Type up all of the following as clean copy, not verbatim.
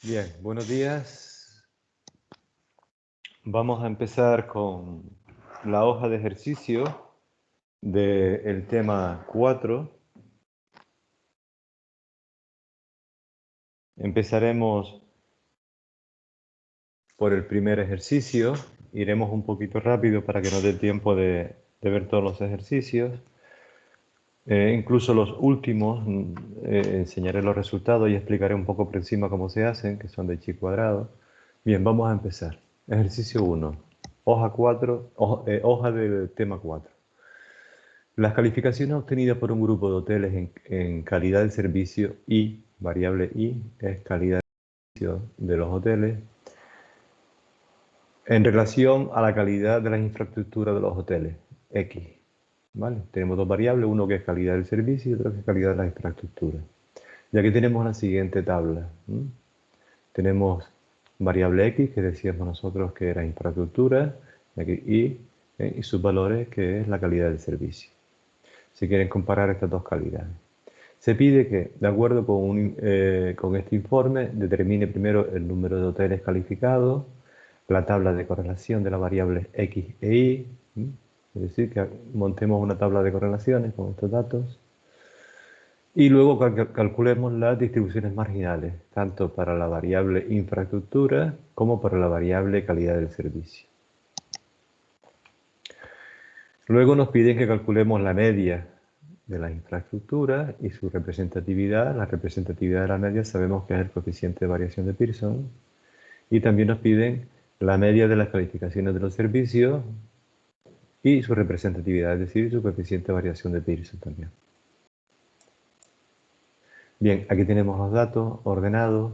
Bien, buenos días. Vamos a empezar con la hoja de ejercicio del tema 4. Empezaremos por el primer ejercicio. Iremos un poquito rápido para que nos dé tiempo de ver todos los ejercicios. Incluso los últimos, enseñaré los resultados y explicaré un poco por encima cómo se hacen, que son de chi cuadrado. Bien, vamos a empezar. Ejercicio 1, hoja del tema 4. Las calificaciones obtenidas por un grupo de hoteles en calidad del servicio I, variable I, es calidad del servicio de los hoteles, en relación a la calidad de las infraestructuras de los hoteles, X. ¿Vale? Tenemos dos variables, uno que es calidad del servicio y otro que es calidad de las infraestructuras. Y aquí tenemos la siguiente tabla. Tenemos variable X, que decíamos nosotros que era infraestructura, aquí y sus valores, que es la calidad del servicio. Si quieren comparar estas dos calidades. Se pide que, de acuerdo con este informe, determine primero el número de hoteles calificados, la tabla de correlación de las variables X e Y, es decir, que montemos una tabla de correlaciones con estos datos, y luego calculemos las distribuciones marginales, tanto para la variable infraestructura como para la variable calidad del servicio. Luego nos piden que calculemos la media de las infraestructuras y su representatividad. La representatividad de la media sabemos que es el coeficiente de variación de Pearson. Y también nos piden la media de las calificaciones de los servicios y su representatividad, es decir, su coeficiente de variación de Pearson también. Bien, aquí tenemos los datos ordenados.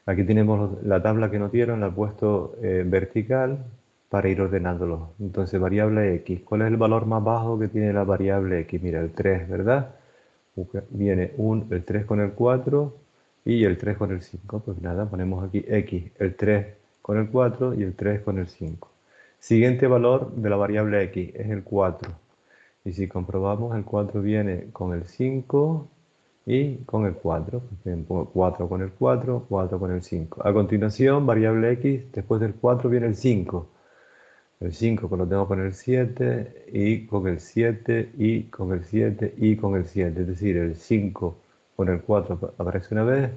Aquí tenemos la tabla que nos dieron, la he puesto vertical para ir ordenándolos. Entonces, variable X. ¿Cuál es el valor más bajo que tiene la variable X? Mira, el 3, ¿verdad? Viene el 3 con el 4 y el 3 con el 5. Pues nada, ponemos aquí X, el 3 con el 4 y el 3 con el 5. Siguiente valor de la variable X es el 4. Y si comprobamos, el 4 viene con el 5 y con el 4. Pues 4 con el 4, 4 con el 5. A continuación, variable X, después del 4 viene el 5. El 5 lo tengo con el 7 y con el 7 y con el 7 y con el 7. Es decir, el 5 con el 4 aparece una vez,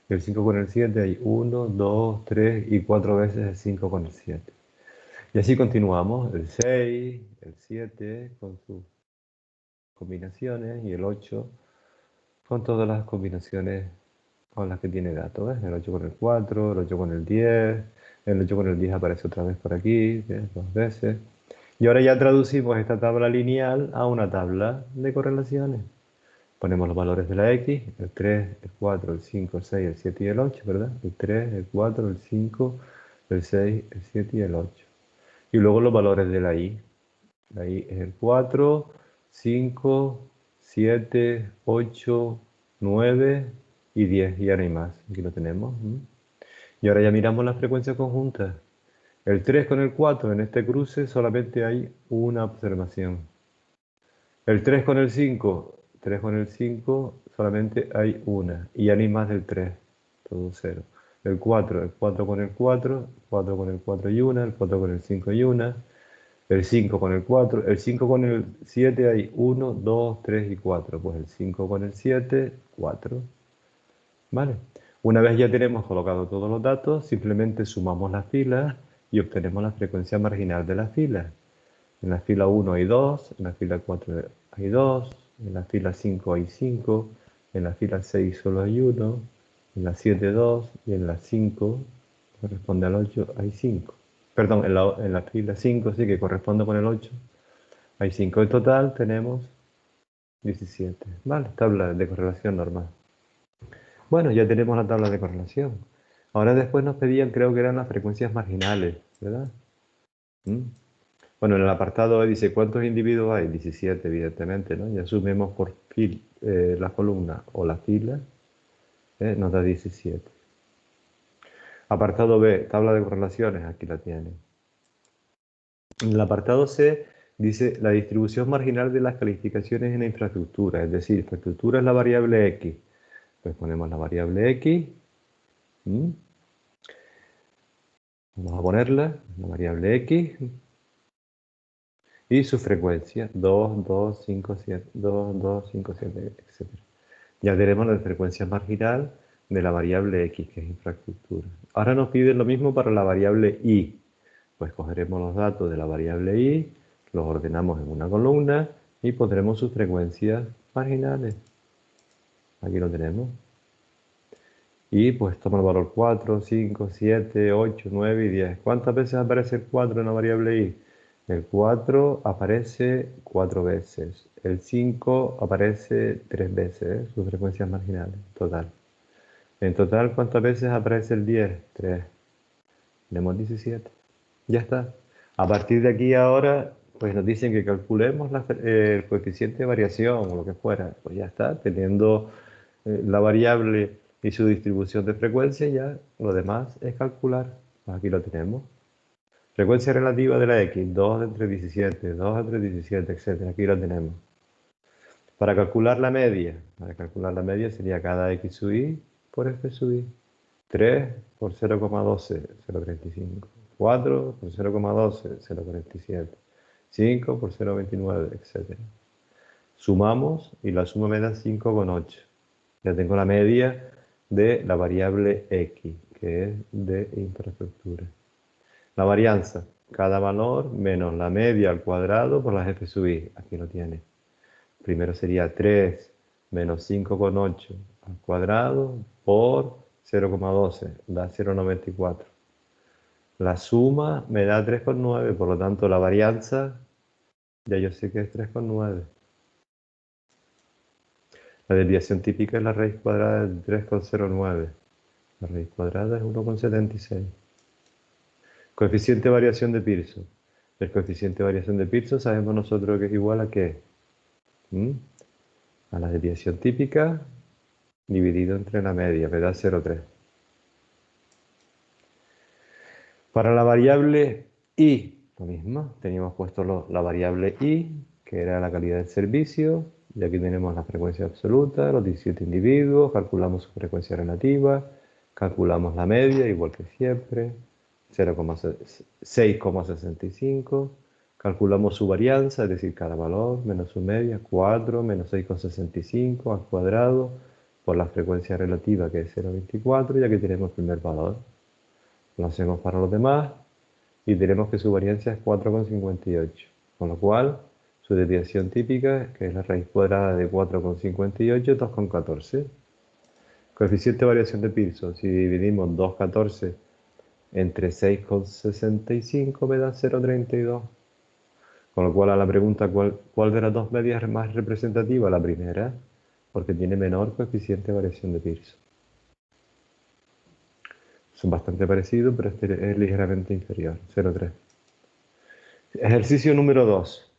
y el 5 con el 7 hay 1, 2, 3 y 4 veces el 5 con el 7. Y así continuamos, el 6, el 7 con sus combinaciones y el 8 con todas las combinaciones con las que tiene datos. ¿Ves? El 8 con el 4, el 8 con el 10, el 8 con el 10 aparece otra vez por aquí, ¿ves? 2 veces. Y ahora ya traducimos esta tabla lineal a una tabla de correlaciones. Ponemos los valores de la X, el 3, el 4, el 5, el 6, el 7 y el 8, ¿verdad? El 3, el 4, el 5, el 6, el 7 y el 8. Y luego los valores de la Y. La Y es el 4, 5, 7, 8, 9 y 10. Y ahora hay más. Aquí lo tenemos. Y ahora ya miramos las frecuencias conjuntas. El 3 con el 4 en este cruce solamente hay una observación. El 3 con el 5, 3 con el 5 solamente hay una. Y ya no hay más del 3, todo 0. El 4 con el 4, 4 con el 4 y 1, el 4 con el 5 y 1. El 5 con el 4, el 5 con el 7 hay 1, 2, 3 y 4. Pues el 5 con el 7, 4. ¿Vale? Una vez ya tenemos colocado todos los datos, simplemente sumamos las filas y obtenemos la frecuencia marginal de las filas. En la fila 1 hay 2, en la fila 4 hay 2, en la fila 5 hay 5, en la fila 6 solo hay 1, en la 7 2 y en la 5, corresponde al 8, hay 5. Perdón, en la fila 5, sí, que corresponde con el 8, hay 5. En total tenemos 17. Vale, tabla de correlación normal. Bueno, ya tenemos la tabla de correlación. Ahora después nos pedían, creo que eran las frecuencias marginales, ¿verdad? Bueno, en el apartado dice, ¿cuántos individuos hay? 17, evidentemente, ¿no? Ya sumemos por la columna o la fila, nos da 17. Apartado B, tabla de correlaciones, aquí la tienen. En el apartado C dice la distribución marginal de las calificaciones en la infraestructura, es decir, infraestructura es la variable X. Pues ponemos la variable X Vamos a ponerla, la variable X, y su frecuencia, 2, 2, 5, 7, 2, 2, 5, 7, etc. Ya tenemos la frecuencia marginal de la variable X, que es infraestructura. Ahora nos piden lo mismo para la variable Y. Pues cogeremos los datos de la variable Y, los ordenamos en una columna y pondremos sus frecuencias marginales. Aquí lo tenemos. Y pues toma el valor 4, 5, 7, 8, 9 y 10. ¿Cuántas veces aparece el 4 en la variable Y? El 4 aparece 4 veces. El 5 aparece 3 veces, sus frecuencias marginales, total. En total, ¿cuántas veces aparece el 10? 3. Tenemos 17. Ya está. A partir de aquí ahora, pues nos dicen que calculemos el coeficiente de variación o lo que fuera. Pues ya está, teniendo la variable y su distribución de frecuencia, ya lo demás es calcular. Pues aquí lo tenemos. Frecuencia relativa de la X, 2 entre 17, 2 entre 17, etc. Aquí lo tenemos. Para calcular la media sería cada X sub Y por F sub Y. 3 por 0,12, 0,35. 4 por 0,12, 0,47. 5 por 0,29, etc. Sumamos y la suma me da 5,8. Ya tengo la media de la variable X, que es de infraestructura. La varianza, cada valor menos la media al cuadrado por las F sub I. Aquí lo tiene. Primero sería 3 menos 5,8 al cuadrado por 0,12, da 0,94. La suma me da 3,9, por lo tanto la varianza, ya yo sé que es 3,9. La desviación típica es la raíz cuadrada de 3,09. La raíz cuadrada es 1,76. Coeficiente de variación de Pearson. El coeficiente de variación de Pearson sabemos nosotros que es igual a ¿qué? A la desviación típica dividido entre la media, me da 0,3. Para la variable Y, lo mismo, teníamos puesto la variable Y, que era la calidad del servicio, y aquí tenemos la frecuencia absoluta, los 17 individuos, calculamos su frecuencia relativa, calculamos la media, igual que siempre, 6,65, calculamos su varianza, es decir, cada valor menos su media, 4 menos 6,65 al cuadrado, por la frecuencia relativa, que es 0,24, y aquí tenemos el primer valor. Lo hacemos para los demás y tenemos que su variancia es 4,58, con lo cual su desviación típica, que es la raíz cuadrada de 4,58, es 2,14. Coeficiente de variación de Pearson, si dividimos 2,14 entre 6,65 me da 0,32. Con lo cual a la pregunta ¿cuál de las dos medias es más representativa? La primera, porque tiene menor coeficiente de variación de Pearson. Son bastante parecidos, pero este es ligeramente inferior, 0,3. Ejercicio número 2.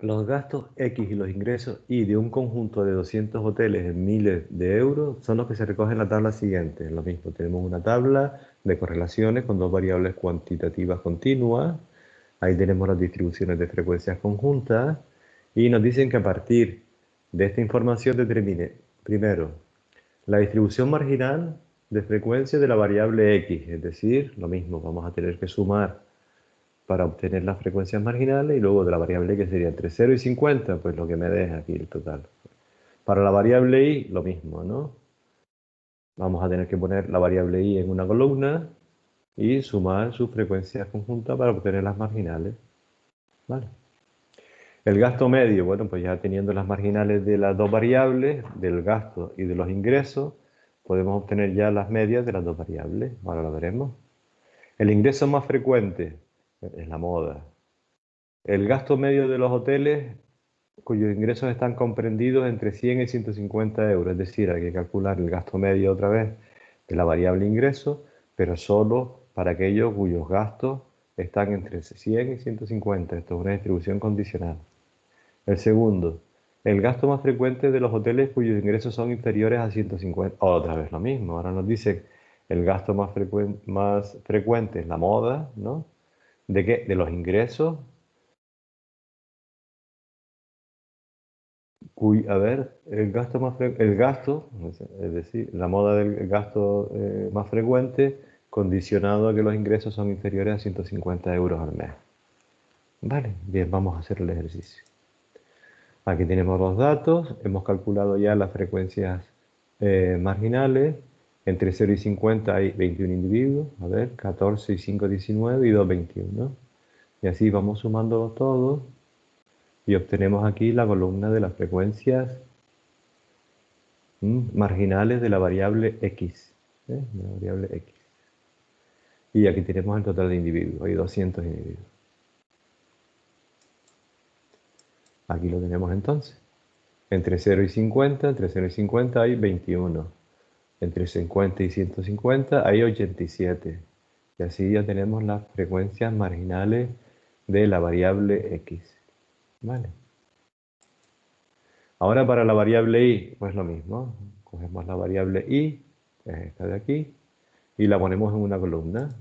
Los gastos X y los ingresos Y de un conjunto de 200 hoteles en miles de euros son los que se recogen en la tabla siguiente. Lo mismo, tenemos una tabla de correlaciones con dos variables cuantitativas continuas. Ahí tenemos las distribuciones de frecuencias conjuntas y nos dicen que a partir de esta información determine, primero, la distribución marginal de frecuencia de la variable X, es decir, lo mismo, vamos a tener que sumar para obtener las frecuencias marginales y luego de la variable que sería entre 0 y 50, pues lo que me deja aquí el total. Para la variable Y, lo mismo, ¿no? Vamos a tener que poner la variable Y en una columna y sumar sus frecuencias conjuntas para obtener las marginales. ¿Vale? El gasto medio, bueno, pues ya teniendo las marginales de las dos variables, del gasto y de los ingresos, podemos obtener ya las medias de las dos variables. Ahora lo veremos. El ingreso más frecuente es la moda. El gasto medio de los hoteles cuyos ingresos están comprendidos entre 100 y 150 euros. Es decir, hay que calcular el gasto medio otra vez de la variable ingreso, pero solo para aquellos cuyos gastos están entre 100 y 150. Esto es una distribución condicional. El segundo, el gasto más frecuente de los hoteles cuyos ingresos son inferiores a 150. Otra vez lo mismo. Ahora nos dice el gasto más frecuente es la moda, ¿no? ¿De qué? De los ingresos A ver, el gasto el gasto, es decir, la moda del gasto más frecuente, condicionado a que los ingresos son inferiores a 150 euros al mes. Vale, bien, vamos a hacer el ejercicio. Aquí tenemos los datos, hemos calculado ya las frecuencias marginales. Entre 0 y 50 hay 21 individuos, a ver, 14 y 5, 19 y 2, 21. Y así vamos sumando todo y obtenemos aquí la columna de las frecuencias marginales de la variable x. La variable x. Y aquí tenemos el total de individuos, hay 200 individuos. Aquí lo tenemos entonces. Entre 0 y 50, entre 0 y 50 hay 21. Entre 50 y 150 hay 87. Y así ya tenemos las frecuencias marginales de la variable x. ¿Vale? Ahora para la variable y, pues lo mismo. Cogemos la variable y, que es esta de aquí, y la ponemos en una columna.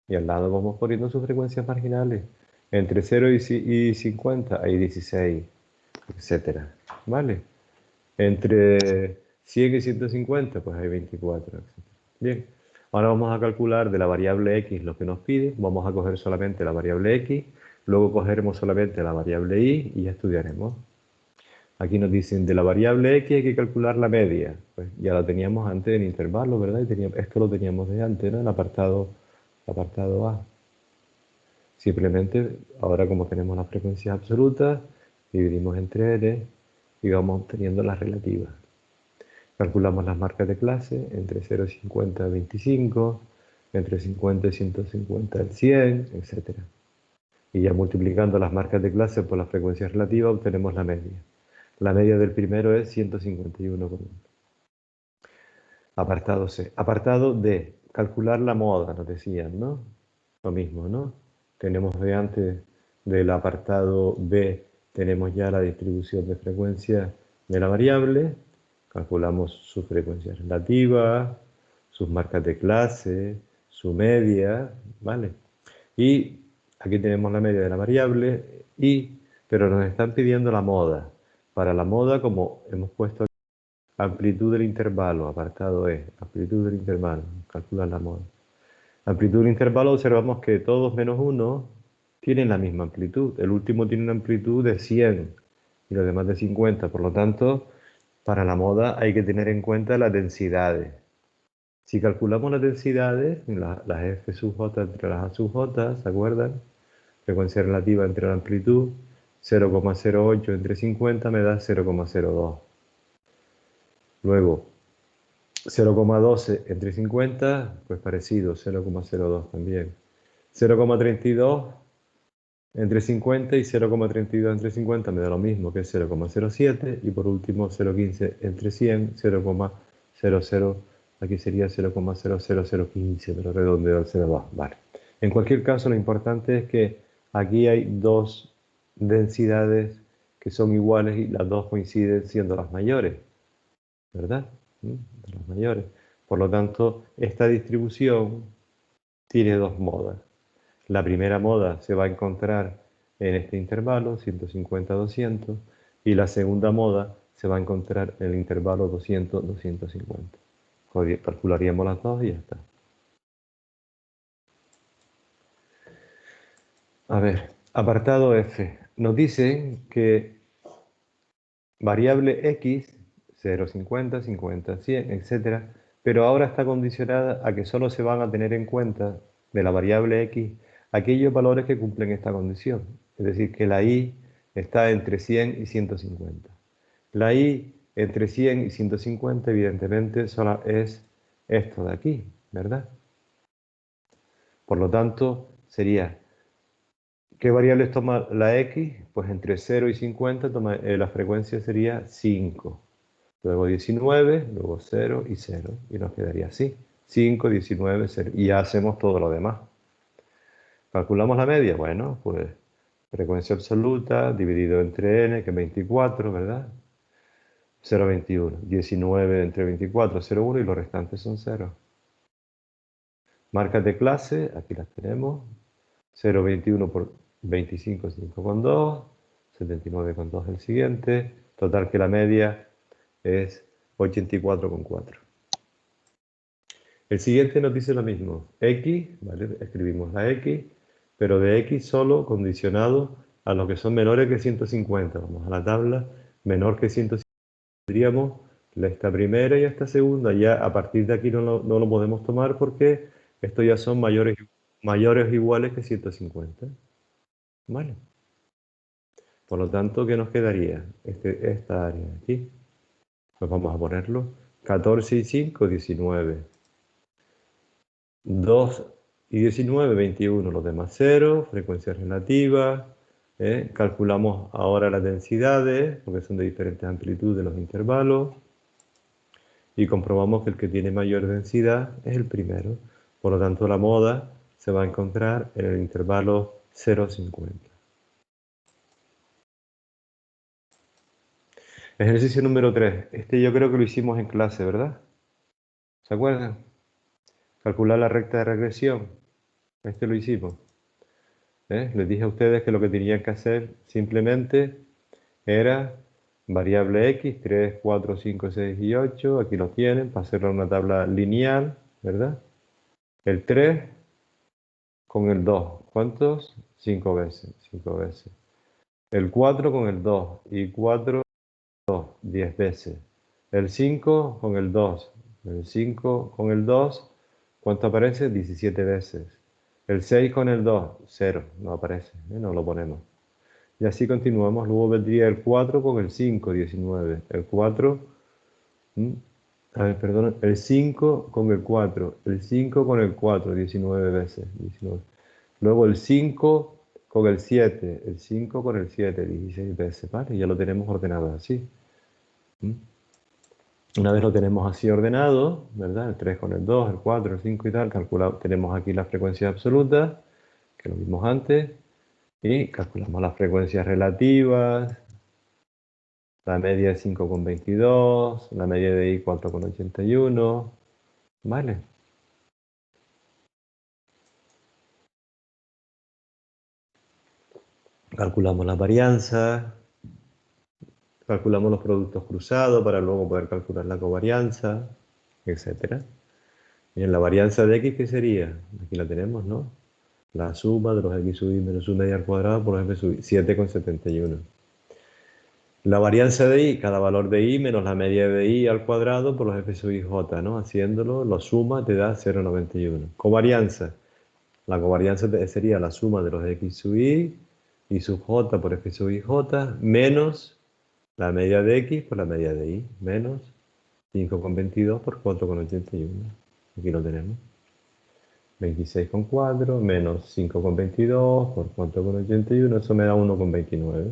Y al lado vamos poniendo sus frecuencias marginales. Entre 0 y 50 hay 16, etcétera. ¿Vale? Entre 100 y 150, pues hay 24, etcétera. Bien, ahora vamos a calcular de la variable x lo que nos pide. Vamos a coger solamente la variable x, luego cogeremos solamente la variable y ya estudiaremos. Aquí nos dicen de la variable x hay que calcular la media. Pues ya la teníamos antes en intervalo, ¿verdad? Esto lo teníamos de antes, ¿no? El apartado A. Simplemente, ahora como tenemos las frecuencias absolutas, dividimos entre n y vamos teniendo las relativas. Calculamos las marcas de clase, entre 0 y 50 25, entre 50 y 150 el 100, etc. Y ya multiplicando las marcas de clase por las frecuencias relativas obtenemos la media. La media del primero es 151,1. Apartado C. Apartado D. Calcular la moda, nos decían, ¿no? Lo mismo, ¿no? Tenemos de antes del apartado B, tenemos ya la distribución de frecuencia de la variable. Calculamos su frecuencia relativa, sus marcas de clase, su media, ¿vale? Y aquí tenemos la media de la variable, pero nos están pidiendo la moda. Para la moda, como hemos puesto aquí, amplitud del intervalo, apartado E, amplitud del intervalo, calcular la moda. Amplitud del intervalo, observamos que todos menos 1 tienen la misma amplitud. El último tiene una amplitud de 100 y los demás de 50. Por lo tanto, para la moda hay que tener en cuenta las densidades. Si calculamos las densidades, las F sub j entre las A sub j, ¿se acuerdan? Frecuencia relativa entre la amplitud, 0,08 entre 50 me da 0,02. Luego, 0,12 entre 50, pues parecido, 0,02 también. 0,32 entre 50 y 0,32 entre 50 me da lo mismo, que es 0,07. Y por último, 0,15 entre 100, 0,00. Aquí sería 0,00015, pero redondeo al 0,2. Vale. En cualquier caso, lo importante es que aquí hay dos densidades que son iguales y las dos coinciden siendo las mayores, ¿verdad? Las mayores. Por lo tanto, esta distribución tiene dos modas. La primera moda se va a encontrar en este intervalo, 150-200, y la segunda moda se va a encontrar en el intervalo 200-250. Calcularíamos las dos y ya está. A ver, apartado F. Nos dicen que variable x, 0, 50, 50, 100, etc., pero ahora está condicionada a que solo se van a tener en cuenta de la variable x aquellos valores que cumplen esta condición. Es decir, que la y está entre 100 y 150. La y entre 100 y 150, evidentemente, solo es esto de aquí, ¿verdad? Por lo tanto, sería, ¿qué variables toma la x? Pues entre 0 y 50 la frecuencia sería 5. Luego 19, luego 0 y 0. Y nos quedaría así. 5, 19, 0. Y ya hacemos todo lo demás. ¿Calculamos la media? Bueno, pues frecuencia absoluta dividido entre n, que es 24, ¿verdad? 0,21. 19 entre 24, 0,1 y los restantes son 0. Marcas de clase, aquí las tenemos. 0,21 por 25, 5,2. 79,2 el siguiente. Total que la media es 84,4. El siguiente nos dice lo mismo. X, ¿vale? Escribimos la X, pero de X solo condicionado a los que son menores que 150. Vamos a la tabla, menor que 150. Tendríamos esta primera y esta segunda. Ya a partir de aquí no lo podemos tomar porque estos ya son mayores o iguales que 150. ¿Vale? Por lo tanto, ¿qué nos quedaría? Esta área de aquí. Pues vamos a ponerlo. 14 y 5, 19. 2 y 19, 21. Los demás 0. Frecuencia relativa. Calculamos ahora las densidades, porque son de diferentes amplitudes los intervalos. Y comprobamos que el que tiene mayor densidad es el primero. Por lo tanto, la moda se va a encontrar en el intervalo 0,50. Ejercicio número 3. Este yo creo que lo hicimos en clase, ¿verdad? ¿Se acuerdan? Calcular la recta de regresión. Este lo hicimos. Les dije a ustedes que lo que tenían que hacer simplemente era variable x, 3, 4, 5, 6 y 8. Aquí lo tienen, para hacerlo en una tabla lineal, ¿verdad? El 3 con el 2. ¿Cuántos? 5 veces. 5 veces. El 4 con el 2. Y 4, 2, 10 veces. El 5 con el 2. El 5 con el 2. ¿Cuánto aparece? 17 veces. El 6 con el 2. 0. No aparece. No lo ponemos. Y así continuamos. Luego vendría el 4 con el 5. 19. El 4. A ver, perdón. El 5 con el 4. El 5 con el 4. 19 veces. 19. Luego el 5 con el 7. El 5 con el 7. 16 veces. ¿Vale? Ya lo tenemos ordenado así. Una vez lo tenemos así ordenado, ¿verdad? El 3 con el 2, el 4, el 5 y tal, calculado, tenemos aquí las frecuencias absolutas, que lo vimos antes, y calculamos las frecuencias relativas, la media de 5,22, la media de I 4,81, ¿vale? Calculamos las varianzas, calculamos los productos cruzados para luego poder calcular la covarianza, etc. Y en la varianza de X, ¿qué sería? Aquí la tenemos, ¿no? La suma de los x sub i menos 1 y al cuadrado por los f sub i, 7,71. La varianza de i, cada valor de i menos la media de i al cuadrado por los f sub i j, ¿no? Haciéndolo, lo suma te da 0,91. Covarianza. La covarianza sería la suma de los x sub i sub j por f sub i j menos la media de x por la media de i, menos 5,22 por 4,81. Aquí lo tenemos. 26,4 menos 5,22 por 4,81, eso me da 1,29.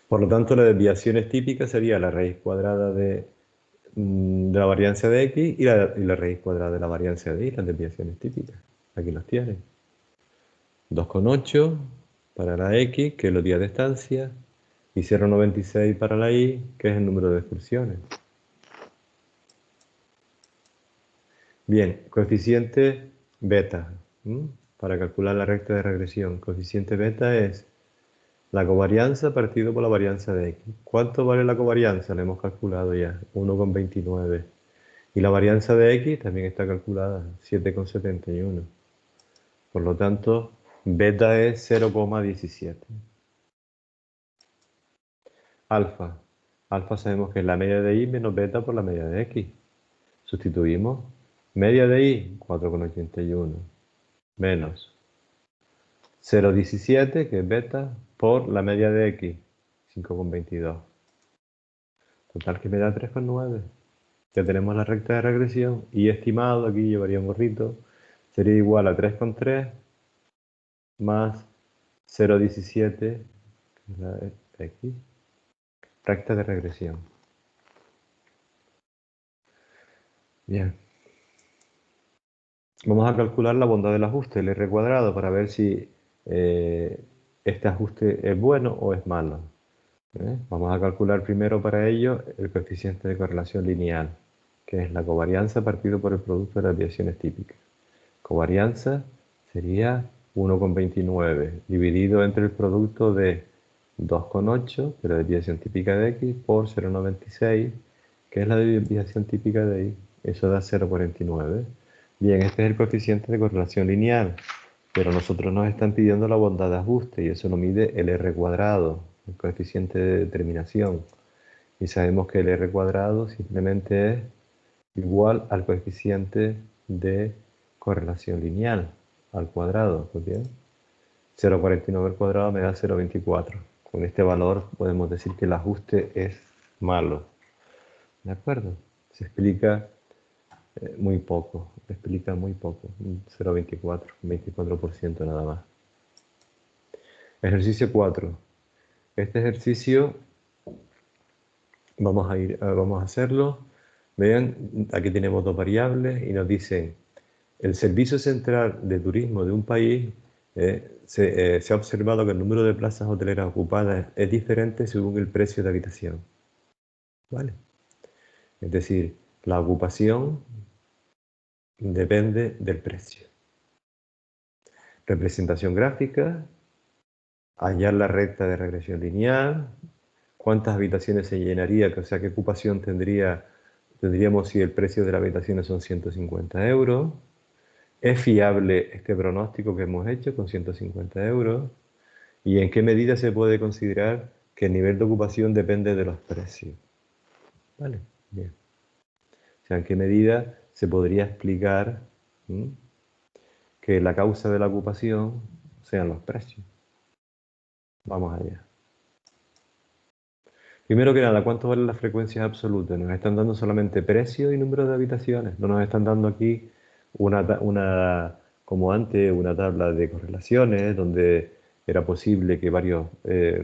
Por lo tanto, la desviación típica sería la raíz cuadrada de la varianza de x y la raíz cuadrada de la varianza de y, las desviaciones típicas. Aquí las tienen. 2,8 para la x, que es los días de estancia, y 0,96 para la y, que es el número de excursiones. Bien, coeficiente beta, para calcular la recta de regresión. Coeficiente beta es la covarianza partido por la varianza de x. ¿Cuánto vale la covarianza? La hemos calculado ya, 1,29. Y la varianza de x también está calculada, 7,71. Por lo tanto, beta es 0,17. Alfa. Alfa sabemos que es la media de y menos beta por la media de x. Sustituimos. Media de y, 4,81. Menos 0,17, que es beta, por la media de x, 5,22. Total que me da 3,9. Ya tenemos la recta de regresión y estimado, aquí llevaría un gorrito, sería igual a 3,3 más 0,17, que es la x, recta de regresión. Bien. Vamos a calcular la bondad del ajuste, el r cuadrado, para ver si este ajuste es bueno o es malo. Vamos a calcular primero para ello el coeficiente de correlación lineal, que es la covarianza partido por el producto de las desviaciones típicas. Covarianza sería 1,29 dividido entre el producto de 2,8, que es la desviación típica de x, por 0,96, que es la desviación típica de y. Eso da 0,49. Bien, este es el coeficiente de correlación lineal, pero nosotros nos están pidiendo la bondad de ajuste, y eso lo mide el r cuadrado, el coeficiente de determinación. Y sabemos que el r cuadrado simplemente es igual al coeficiente de correlación lineal al cuadrado. Pues bien, 0,49 al cuadrado me da 0,24. Con este valor podemos decir que el ajuste es malo. ¿De acuerdo? Se explica muy poco, explica muy poco, 0,24, 24% nada más. Ejercicio 4. Este ejercicio vamos a hacerlo. Vean, aquí tenemos dos variables y nos dicen, el Servicio Central de Turismo de un país se ha observado que el número de plazas hoteleras ocupadas es diferente según el precio de habitación. ¿Vale? Es decir, la ocupación depende del precio. Representación gráfica, hallar la recta de regresión lineal, cuántas habitaciones se llenaría, o sea, qué ocupación tendríamos si el precio de las habitaciones son 150 euros. ¿Es fiable este pronóstico que hemos hecho con 150 euros? ¿Y en qué medida se puede considerar que el nivel de ocupación depende de los precios? ¿Vale? Bien. O sea, ¿en qué medida se podría explicar que la causa de la ocupación sean los precios? Vamos allá. Primero que nada, ¿cuánto valen las frecuencias absolutas? Nos están dando solamente precio y número de habitaciones. No nos están dando aquí como antes, una tabla de correlaciones donde era posible que varios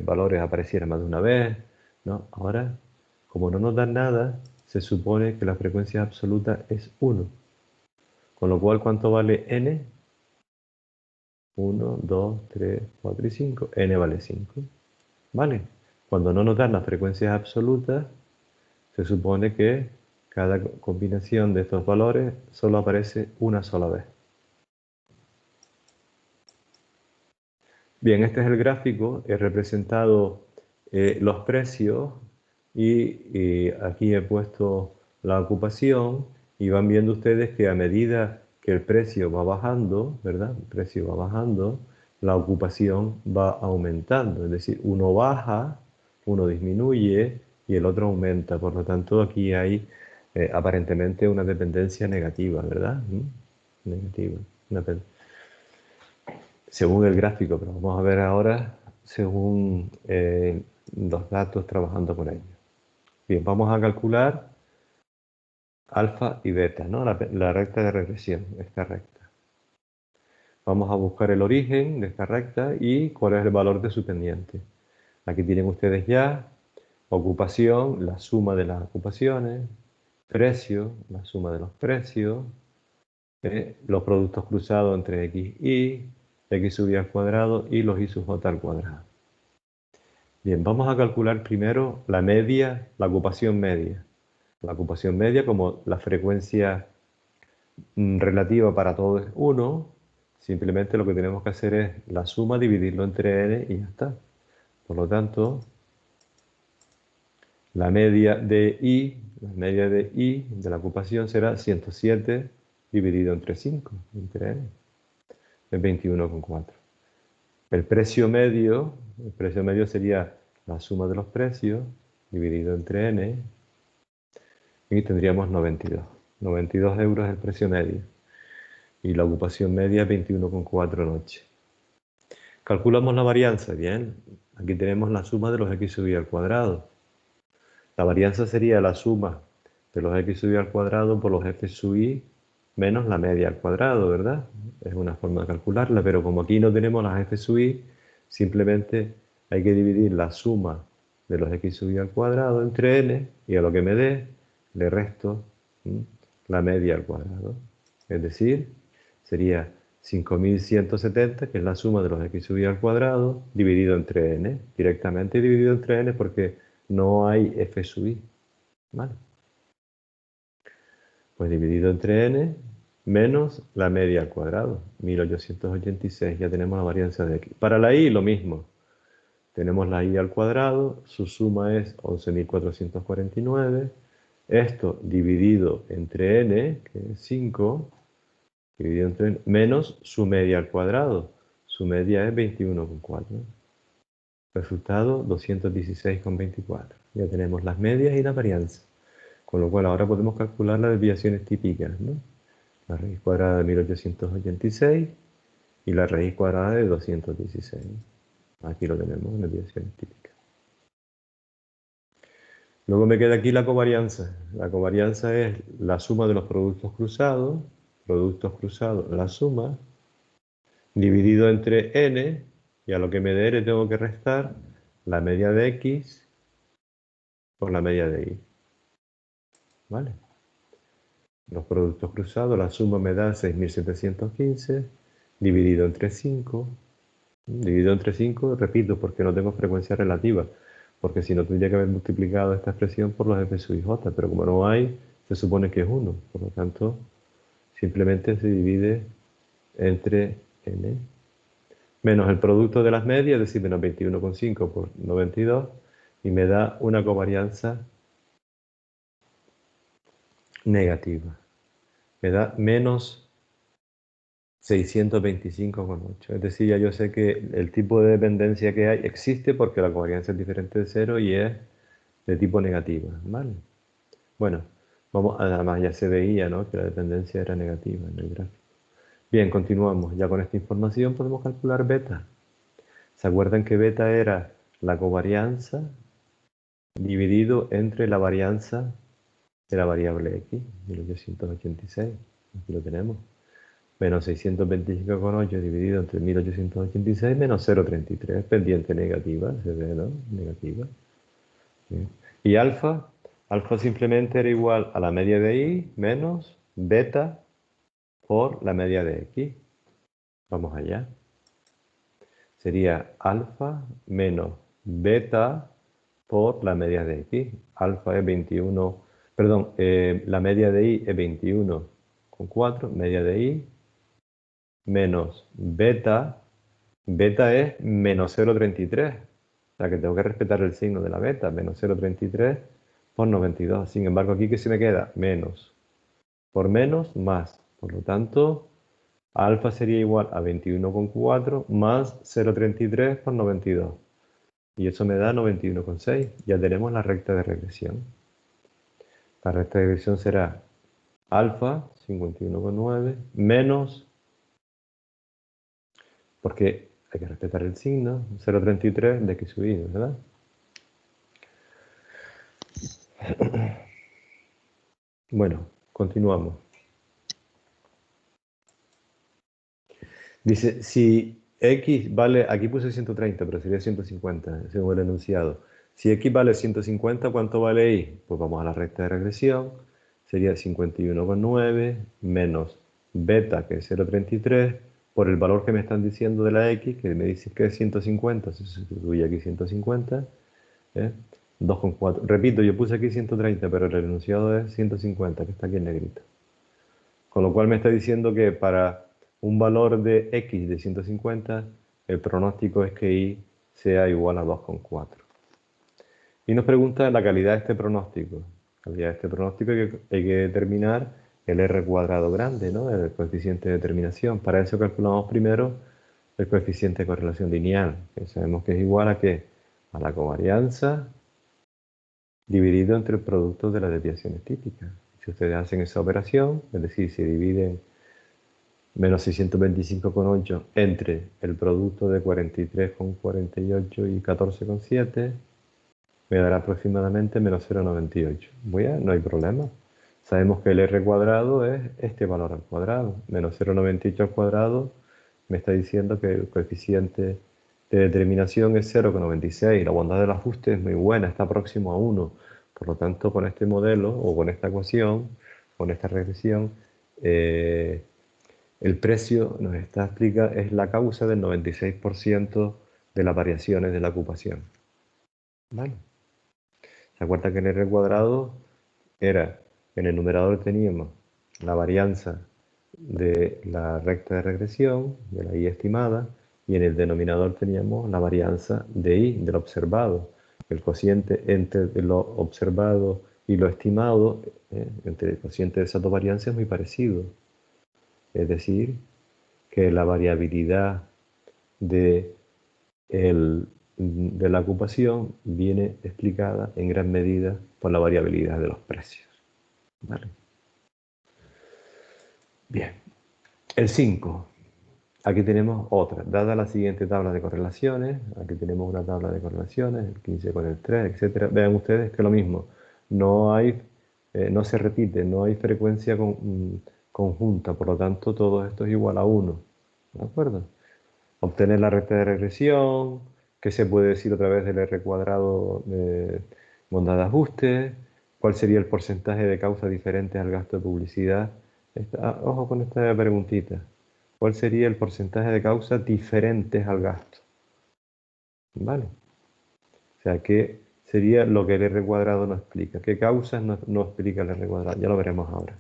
valores aparecieran más de una vez, ¿no? Ahora, como no nos dan nada, se supone que la frecuencia absoluta es 1. Con lo cual, ¿cuánto vale n? 1, 2, 3, 4 y 5. N vale 5. ¿Vale? Cuando no nos dan las frecuencias absolutas, se supone que cada combinación de estos valores solo aparece una sola vez. Bien, este es el gráfico. He representado los precios y aquí he puesto la ocupación, y van viendo ustedes que a medida que el precio va bajando, ¿verdad? El precio va bajando, la ocupación va aumentando. Es decir, uno baja, uno disminuye y el otro aumenta. Por lo tanto, aquí hay aparentemente una dependencia negativa, ¿verdad? Negativa. Según el gráfico, pero vamos a ver ahora según los datos trabajando con ellos. Bien, vamos a calcular alfa y beta, ¿no? La recta de regresión, esta recta. Vamos a buscar el origen de esta recta y cuál es el valor de su pendiente. Aquí tienen ustedes ya ocupación, la suma de las ocupaciones, precio, la suma de los precios, los productos cruzados entre x y, x sub y al cuadrado y los y sub j al cuadrado. Bien, vamos a calcular primero la media, la ocupación media. La ocupación media, como la frecuencia relativa para todo es 1, simplemente lo que tenemos que hacer es la suma, dividirlo entre n y ya está. Por lo tanto, la media de I de la ocupación será 107 dividido entre 5, entre n, es 21,4. El precio medio sería la suma de los precios dividido entre n, y tendríamos 92. 92 euros es el precio medio. Y la ocupación media 21,4 noches. Calculamos la varianza. Bien, aquí tenemos la suma de los x sub y al cuadrado. La varianza sería la suma de los x sub y al cuadrado por los f sub i menos la media al cuadrado, ¿verdad? Es una forma de calcularla, pero como aquí no tenemos las f sub i, simplemente hay que dividir la suma de los x sub i al cuadrado entre n, y a lo que me dé, le resto la media al cuadrado. Es decir, sería 5170, que es la suma de los x sub i al cuadrado, dividido entre n, directamente dividido entre n porque no hay f sub i. ¿Vale? Pues dividido entre n menos la media al cuadrado, 1886, ya tenemos la varianza de x. Para la y lo mismo. Tenemos la y al cuadrado, su suma es 11.449. Esto dividido entre n, que es 5, dividido entre n, menos su media al cuadrado. Su media es 21,4. Resultado 216,24. Ya tenemos las medias y la varianza. Con lo cual ahora podemos calcular las desviaciones típicas, ¿no? La raíz cuadrada de 1886 y la raíz cuadrada de 216. Aquí lo tenemos en desviaciones típicas. Luego me queda aquí la covarianza. La covarianza es la suma de los productos cruzados, la suma, dividido entre n, y a lo que me dé le tengo que restar la media de x por la media de y. ¿Vale? Los productos cruzados, la suma me da 6.715, dividido entre 5. Dividido entre 5, repito, porque no tengo frecuencia relativa. Porque si no tendría que haber multiplicado esta expresión por los f sub i j, pero como no hay, se supone que es 1. Por lo tanto, simplemente se divide entre n. Menos el producto de las medias, es decir, menos 21,5 por 92, y me da una covarianza negativa. Me da menos 625,8. Es decir, ya yo sé que el tipo de dependencia que hay existe porque la covarianza es diferente de 0 y es de tipo negativa, ¿vale? Bueno, además ya se veía, ¿no?, que la dependencia era negativa en el gráfico. Bien, continuamos. Ya con esta información podemos calcular beta. ¿Se acuerdan que beta era la covarianza dividido entre la varianza de la variable x, 1886? Aquí lo tenemos. Menos 625,8 dividido entre 1886 menos 0,33, pendiente negativa, se ve, ¿no? Negativa. Bien. Y alfa simplemente era igual a la media de y menos beta por la media de x. Vamos allá. Sería alfa menos beta por la media de x. Alfa es 21, perdón, la media de y es 21,4, media de y, menos beta es menos 0,33. O sea que tengo que respetar el signo de la beta, menos 0,33 por 92. Sin embargo, aquí ¿qué se me queda? Menos. Por menos, más. Por lo tanto, alfa sería igual a 21,4 más 0,33 por 92. Y eso me da 91,6. Ya tenemos la recta de regresión. La recta de regresión será alfa, 51,9, menos, porque hay que respetar el signo, 0,33 de x subido, ¿verdad? Bueno, continuamos. Dice, si x vale, aquí puse 130, pero sería 150, según el enunciado. Si x vale 150, ¿cuánto vale y? Pues vamos a la recta de regresión. Sería 51,9 menos beta, que es 0,33, por el valor que me están diciendo de la x, que me dice que es 150, se sustituye aquí 150, 2,4. Repito, yo puse aquí 130, pero el enunciado es 150, que está aquí en negrito. Con lo cual me está diciendo que para un valor de x de 150, el pronóstico es que y sea igual a 2,4. Y nos pregunta la calidad de este pronóstico. La calidad de este pronóstico hay que determinar el R cuadrado grande, ¿no?, el coeficiente de determinación. Para eso calculamos primero el coeficiente de correlación lineal, que sabemos que es igual a ¿qué? A la covarianza dividido entre el producto de las desviaciones típicas. Si ustedes hacen esa operación, es decir, si dividen menos 625,8 entre el producto de 43,48 y 14,7, me dará aproximadamente menos 0,98. No hay problema. Sabemos que el R cuadrado es este valor al cuadrado. Menos 0,98 al cuadrado me está diciendo que el coeficiente de determinación es 0,96. La bondad del ajuste es muy buena, está próximo a 1. Por lo tanto, con este modelo o con esta ecuación, con esta regresión, el precio nos explica es la causa del 96% de las variaciones de la ocupación. ¿Vale? ¿Se acuerdan que en R cuadrado era, en el numerador teníamos la varianza de la recta de regresión, de la y estimada, Y en el denominador teníamos la varianza de I, del observado. El cociente entre lo observado y lo estimado, entre el cociente de esas dos varianzas es muy parecido. Es decir, que la variabilidad de la ocupación viene explicada en gran medida por la variabilidad de los precios. ¿Vale? Bien. El 5. Aquí tenemos otra. Dada la siguiente tabla de correlaciones, aquí tenemos una tabla de correlaciones, el 15 con el 3, etc. Vean ustedes que lo mismo. No se repite, no hay frecuencia conjunta, por lo tanto todo esto es igual a 1. ¿De acuerdo? Obtener la recta de regresión, que se puede decir otra vez del R cuadrado de bondad de ajuste, cuál sería el porcentaje de causas diferentes al gasto de publicidad. Ojo con esta preguntita. ¿Cuál sería el porcentaje de causas diferentes al gasto? ¿Vale? O sea, ¿qué sería lo que el R cuadrado no explica? ¿Qué causas no explica el R cuadrado? Ya lo veremos ahora.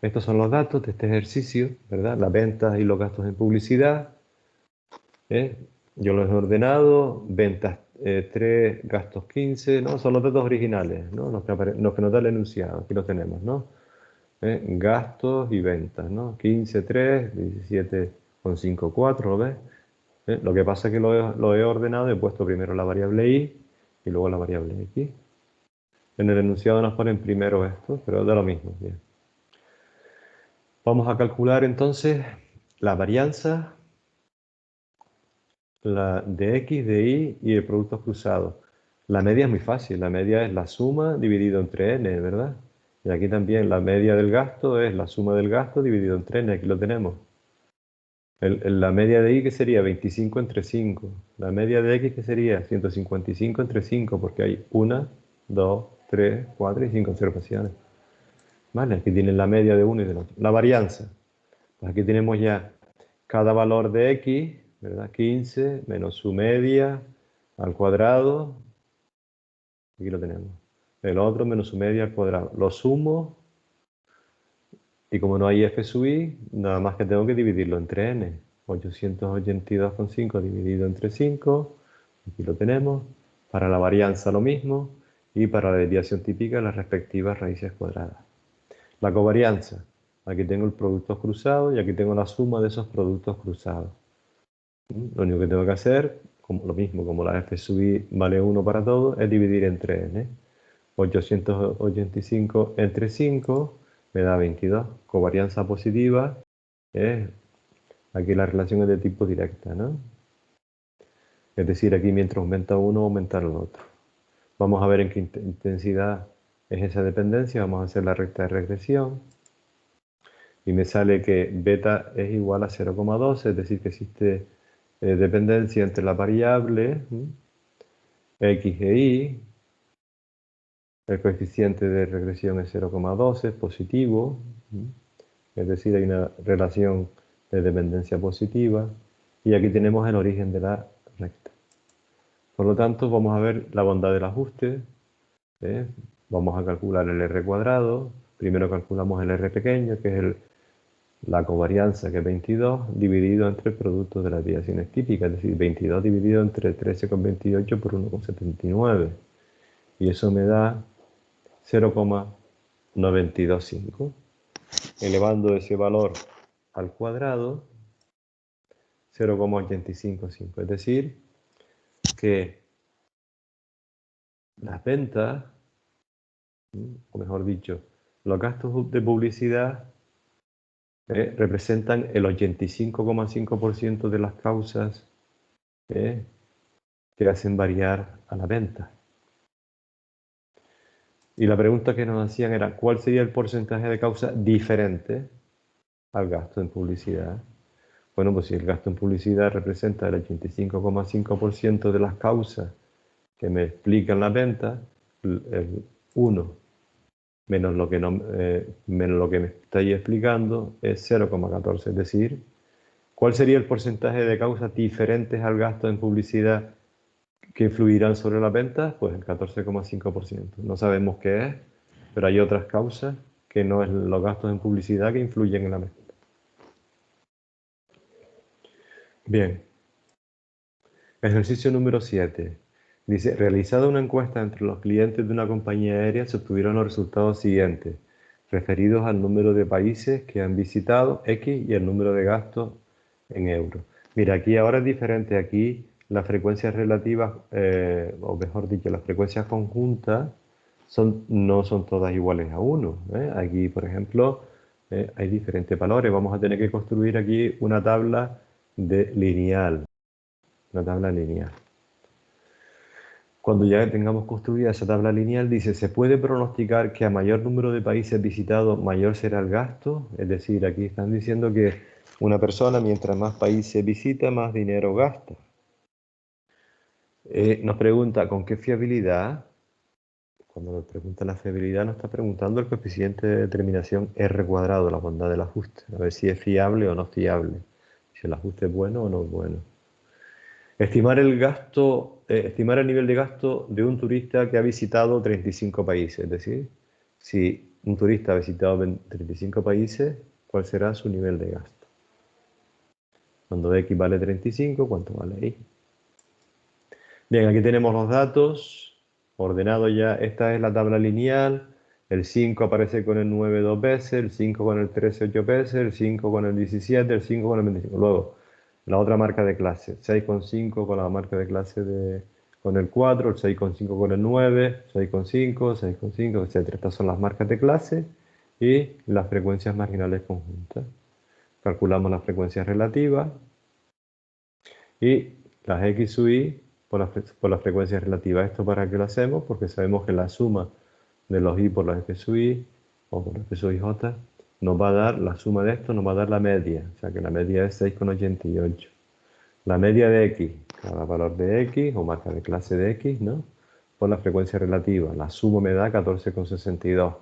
Estos son los datos de este ejercicio, ¿verdad? Las ventas y los gastos en publicidad. Yo los he ordenado, ventas 3, gastos 15, ¿no? Son los datos originales, ¿no? Los que nos da el enunciado, aquí lo tenemos, ¿no? Gastos y ventas, ¿no? 15, 3, 17,5, 4, ¿lo ves? Lo que pasa es que lo he ordenado, he puesto primero la variable i y luego la variable x. En el enunciado nos ponen primero esto, pero da lo mismo. Bien. Vamos a calcular entonces la varianza de x, de y y de productos cruzados. La media es muy fácil, la media es la suma dividido entre n, ¿verdad? Y aquí también la media del gasto es la suma del gasto dividido entre n, aquí lo tenemos. La media de y, ¿qué sería? 25 entre 5. La media de x, ¿qué sería? 155 entre 5, porque hay 1, 2, 3, 4 y 5 observaciones. ¿Vale? Aquí tienen la media de uno y del otro. La varianza. Pues aquí tenemos ya cada valor de x, ¿verdad? 15 menos su media al cuadrado. Aquí lo tenemos. El otro menos su media al cuadrado. Lo sumo. Y como no hay f sub i, nada más que tengo que dividirlo entre n. 882,5 dividido entre 5. Aquí lo tenemos. Para la varianza lo mismo. Y para la desviación típica las respectivas raíces cuadradas. La covarianza. Aquí tengo el producto cruzado y aquí tengo la suma de esos productos cruzados. Lo único que tengo que hacer, lo mismo, como la f sub i vale 1 para todo, es dividir entre n. 885 entre 5 me da 22. Covarianza positiva, aquí la relación es de tipo directa, ¿no? Es decir, aquí mientras aumenta uno, aumenta el otro. Vamos a ver en qué intensidad es esa dependencia. Vamos a hacer la recta de regresión. Y me sale que beta es igual a 0,2, es decir, que existe dependencia entre la variable x e y. El coeficiente de regresión es 0,12, positivo. Es decir, hay una relación de dependencia positiva. Y aquí tenemos el origen de la recta. Por lo tanto, vamos a ver la bondad del ajuste. Vamos a calcular el R cuadrado. Primero calculamos el R pequeño, que es la covarianza, que es 22, dividido entre el producto de las desviaciones típicas, es decir, 22 dividido entre 13,28 por 1,79. Y eso me da 0,925. Elevando ese valor al cuadrado, 0,855. Es decir, que las ventas, o mejor dicho, los gastos de publicidad representan el 85,5% de las causas que hacen variar a la venta. Y la pregunta que nos hacían era, ¿cuál sería el porcentaje de causas diferente al gasto en publicidad? Bueno, pues si el gasto en publicidad representa el 85,5% de las causas que me explican la venta, el 1 menos lo que me estáis explicando es 0,14. Es decir, ¿cuál sería el porcentaje de causas diferentes al gasto en publicidad que influirán sobre las ventas? Pues el 14,5%. No sabemos qué es, pero hay otras causas que no es los gastos en publicidad que influyen en la venta. Bien, Ejercicio número 7. Dice, realizada una encuesta entre los clientes de una compañía aérea, se obtuvieron los resultados siguientes, referidos al número de países que han visitado X y el número de gastos en euros. Mira, aquí ahora es diferente. Aquí las frecuencias relativas, o mejor dicho, las frecuencias conjuntas no son todas iguales a 1. Aquí, por ejemplo, hay diferentes valores. Vamos a tener que construir aquí una tabla lineal. Una tabla lineal. Cuando ya tengamos construida esa tabla lineal, dice, ¿se puede pronosticar que a mayor número de países visitados, mayor será el gasto? Es decir, aquí están diciendo que una persona, mientras más países visita, más dinero gasta. Nos pregunta, ¿con qué fiabilidad? Cuando nos pregunta la fiabilidad, nos está preguntando el coeficiente de determinación R cuadrado, la bondad del ajuste. A ver si es fiable o no fiable. Si el ajuste es bueno o no es bueno. Estimar el gasto, estimar el nivel de gasto de un turista que ha visitado 35 países. Es decir, si un turista ha visitado 35 países, ¿cuál será su nivel de gasto? Cuando X vale 35, ¿cuánto vale Y? Bien, aquí tenemos los datos ordenados ya. Esta es la tabla lineal. El 5 aparece con el 9 dos veces, el 5 con el 13 8 veces, el 5 con el 17, el 5 con el 25. Luego, la otra marca de clase, 6,5 con la marca de clase con el 4, el 6,5 con el 9, 6,5, 6,5, etc. Estas son las marcas de clase y las frecuencias marginales conjuntas. Calculamos las frecuencias relativas y las X sub I por las frecuencias relativas. ¿Esto para qué lo hacemos? Porque sabemos que la suma de los I por los F sub I o por F sub IJ nos va a dar, la suma de esto nos va a dar la media. O sea que la media es 6,88. La media de X, cada valor de X o marca de clase de X, ¿no? Por la frecuencia relativa. La suma me da 14,62.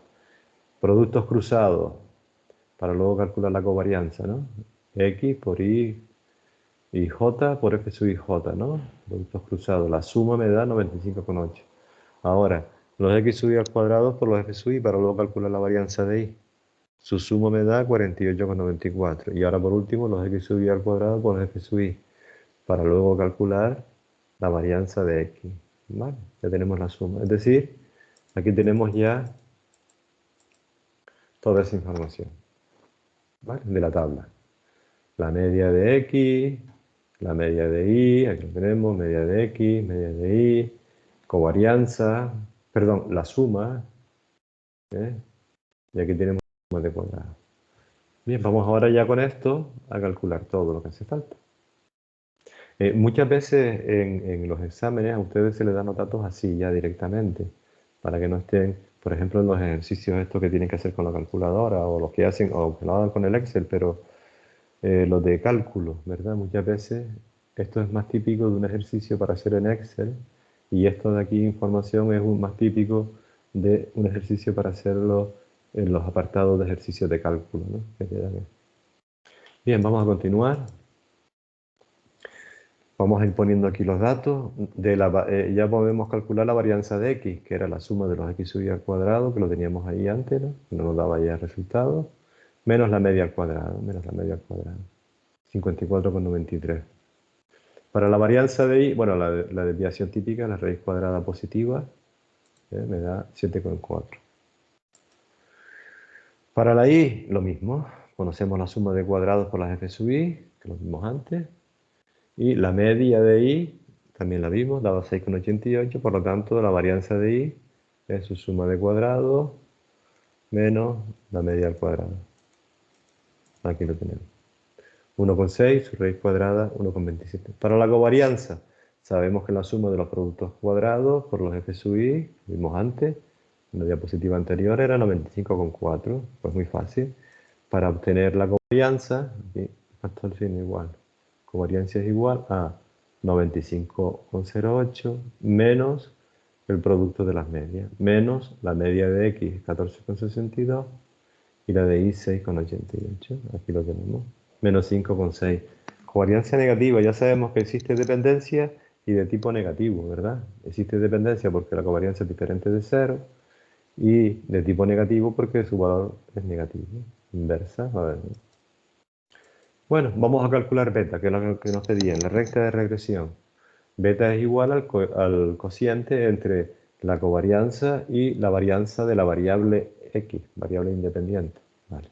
Productos cruzados, para luego calcular la covarianza, ¿no? X por Y y J por F sub IJ, ¿no? Productos cruzados. La suma me da 95,8. Ahora, los X sub I al cuadrado por los F sub I para luego calcular la varianza de Y. Su suma me da 48,94. Y ahora por último, los X sub I al cuadrado por los F sub I para luego calcular la varianza de X. ¿Vale? Ya tenemos la suma. Es decir, aquí tenemos ya toda esa información, ¿vale? De la tabla. La media de X, la media de Y, aquí lo tenemos, media de X, media de Y, covarianza, perdón, la suma, ¿eh? Y aquí tenemos la suma de cuadrado. Bien, vamos ahora ya con esto a calcular todo lo que hace falta. Muchas veces en los exámenes a ustedes se les dan los datos así ya directamente, para que no estén, por ejemplo, en los ejercicios estos que tienen que hacer con la calculadora o los que hacen o que lo hagan con el Excel, pero los de cálculo, ¿verdad? Muchas veces esto es más típico de un ejercicio para hacer en Excel y esto de aquí, información, es más típico de un ejercicio para hacerlo en los apartados de ejercicios de cálculo, ¿no? Bien, vamos a continuar. Vamos a ir poniendo aquí los datos. Ya podemos calcular la varianza de X, que era la suma de los X sub I al cuadrado, que lo teníamos ahí antes, ¿no? Que no nos daba ya el resultado, menos la media al cuadrado, 54,93. Para la varianza de Y, bueno, la desviación típica, la raíz cuadrada positiva, me da 7,4. Para la Y, lo mismo. Conocemos la suma de cuadrados por las F sub I, que lo vimos antes. Y la media de Y, también la vimos, daba 6,88, por lo tanto la varianza de Y es su suma de cuadrados menos la media al cuadrado. Aquí lo tenemos. 1,6, su raíz cuadrada, 1,27. Para la covarianza, sabemos que la suma de los productos cuadrados por los F sub I, vimos antes, en la diapositiva anterior era 95,4, pues muy fácil. Para obtener la covarianza, aquí hasta el fin igual. Covarianza es igual a 95,08 menos el producto de las medias, menos la media de X, 14,62, y la de Y, 6,88. Aquí lo tenemos. Menos 5,6. Covarianza negativa. Ya sabemos que existe dependencia y de tipo negativo, ¿verdad? Existe dependencia porque la covarianza es diferente de 0 y de tipo negativo porque su valor es negativo. Inversa. A ver. Bueno, vamos a calcular beta, que es lo que nos pedían, la recta de regresión. Beta es igual al cociente entre la covarianza y la varianza de la variable X, variable independiente. Vale.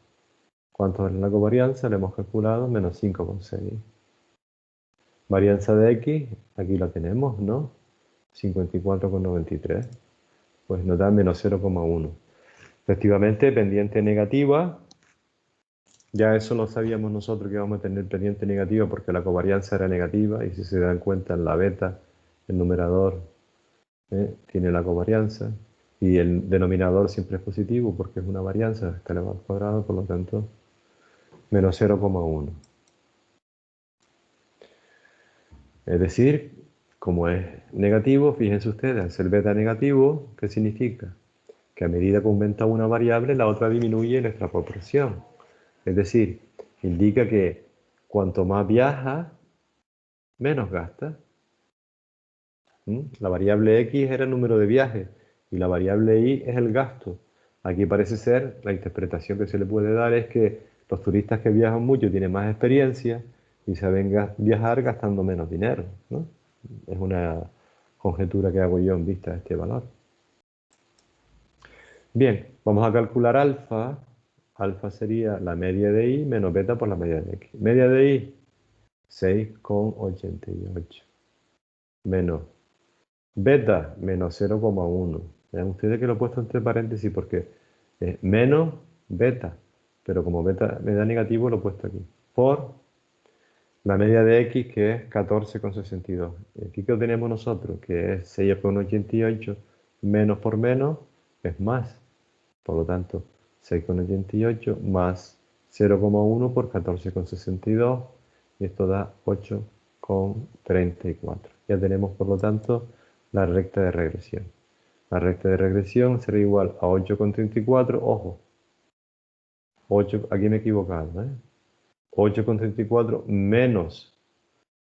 ¿Cuánto es la covarianza? Le hemos calculado menos 5,6. Varianza de X, aquí la tenemos, ¿no? 54,93. Pues nos da menos 0,1. Efectivamente, pendiente negativa. Ya eso lo sabíamos nosotros que íbamos a tener pendiente negativa porque la covarianza era negativa y si se dan cuenta en la beta, el numerador tiene la covarianza y el denominador siempre es positivo porque es una varianza, está elevado al cuadrado, por lo tanto, menos 0,1. Es decir, como es negativo, fíjense ustedes, al ser beta negativo, ¿qué significa? Que a medida que aumenta una variable, la otra disminuye en nuestra proporción. Es decir, indica que cuanto más viaja, menos gasta. La variable X era el número de viajes y la variable Y es el gasto. Aquí parece ser, la interpretación que se le puede dar es que los turistas que viajan mucho tienen más experiencia y saben viajar gastando menos dinero, ¿no? Es una conjetura que hago yo en vista de este valor. Bien, vamos a calcular alfa. Alfa sería la media de Y menos beta por la media de X. Media de Y, 6,88. Menos beta, menos 0,1. Vean ustedes que lo he puesto entre paréntesis porque es menos beta. Pero como beta me da negativo, lo he puesto aquí. Por la media de X, que es 14,62. Aquí que tenemos nosotros, que es 6,88. Menos por menos es más. Por lo tanto, 6,88 más 0,1 por 14,62 y esto da 8,34. Ya tenemos, por lo tanto, la recta de regresión. La recta de regresión será igual a 8,34, ojo, 8, aquí me he equivocado, 8,34 menos,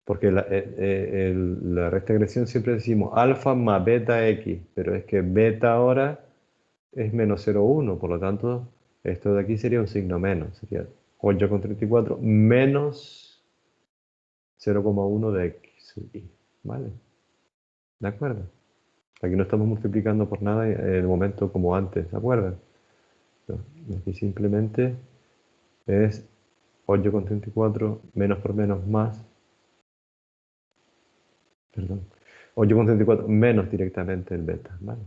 porque la recta de regresión siempre decimos alfa más beta x, pero es que beta ahora es menos 0,1, por lo tanto, esto de aquí sería un signo menos, sería 8,34 menos 0,1 de x sub y, ¿vale? ¿De acuerdo? Aquí no estamos multiplicando por nada en el momento como antes, ¿de acuerdo? No, aquí simplemente es 8,34 menos por menos más, perdón, 8,34 menos directamente el beta, ¿vale?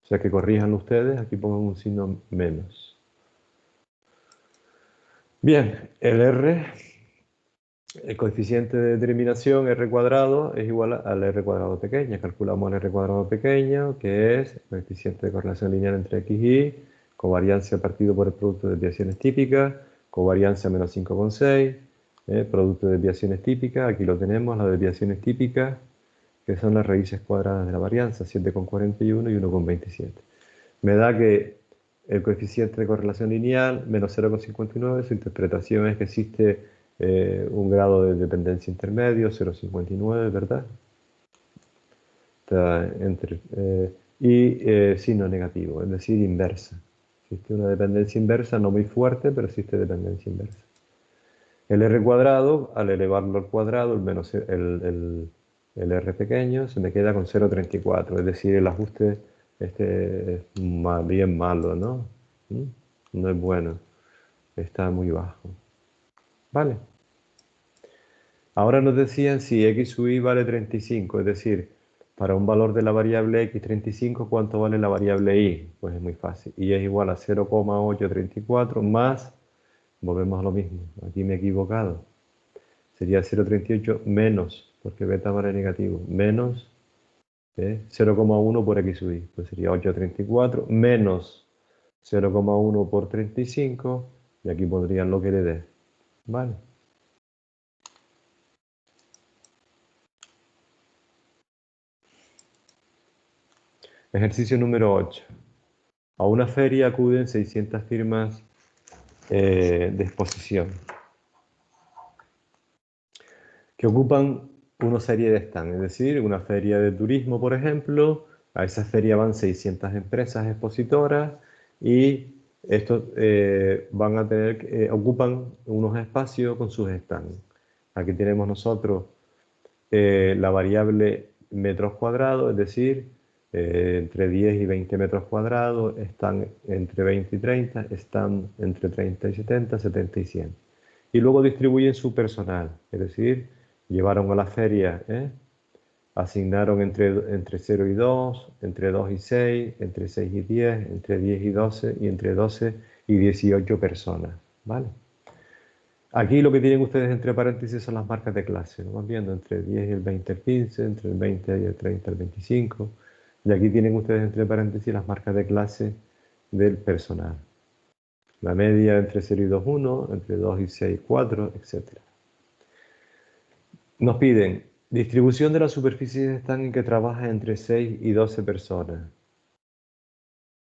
O sea que corríjanlo ustedes, aquí pongan un signo menos. Bien, el R, el coeficiente de determinación R cuadrado es igual al R cuadrado pequeño. Calculamos el R cuadrado pequeño, que es el coeficiente de correlación lineal entre X y Y, covariancia partido por el producto de desviaciones típicas, covariancia menos 5,6, producto de desviaciones típicas, aquí lo tenemos, las desviaciones típicas, que son las raíces cuadradas de la varianza, 7,41 y 1,27. Me da que el coeficiente de correlación lineal, menos 0,59, su interpretación es que existe un grado de dependencia intermedio, 0,59, ¿verdad? Está signo negativo, es decir, inversa. Existe una dependencia inversa, no muy fuerte, pero existe dependencia inversa. El R cuadrado, al elevarlo al cuadrado, el R pequeño, se me queda con 0,34, es decir, el ajuste es bien malo, ¿no? No es bueno, está muy bajo. ¿Vale? Ahora nos decían si x sub y vale 35, es decir, para un valor de la variable x 35, ¿cuánto vale la variable y? Pues es muy fácil. Y es igual a 0,834 más, volvemos a lo mismo, aquí me he equivocado. Sería 0,38 menos, porque beta vale negativo, menos 0,1 por x sub y. Pues sería 8,34 menos 0,1 por 35, y aquí pondrían lo que le dé. ¿Vale? Ejercicio número 8. A una feria acuden 600 firmas de exposición que ocupan una serie de stands, es decir, una feria de turismo, por ejemplo. A esa feria van 600 empresas expositoras y estos van a tener, ocupan unos espacios con sus stands. Aquí tenemos nosotros la variable metros cuadrados, es decir, entre 10 y 20 metros cuadrados, están entre 20 y 30, están entre 30 y 70, 70 y 100. Y luego distribuyen su personal, es decir, llevaron a la feria, asignaron entre 0 y 2, entre 2 y 6, entre 6 y 10, entre 10 y 12 y entre 12 y 18 personas, ¿vale? Aquí lo que tienen ustedes entre paréntesis son las marcas de clase, ¿no? Van viendo entre el 10 y el 20 el 15, entre el 20 y el 30 el 25, y aquí tienen ustedes entre paréntesis las marcas de clase del personal. La media entre 0 y 2, 1, entre 2 y 6, 4, etc. Nos piden distribución de la superficie de stand en que trabaja entre 6 y 12 personas.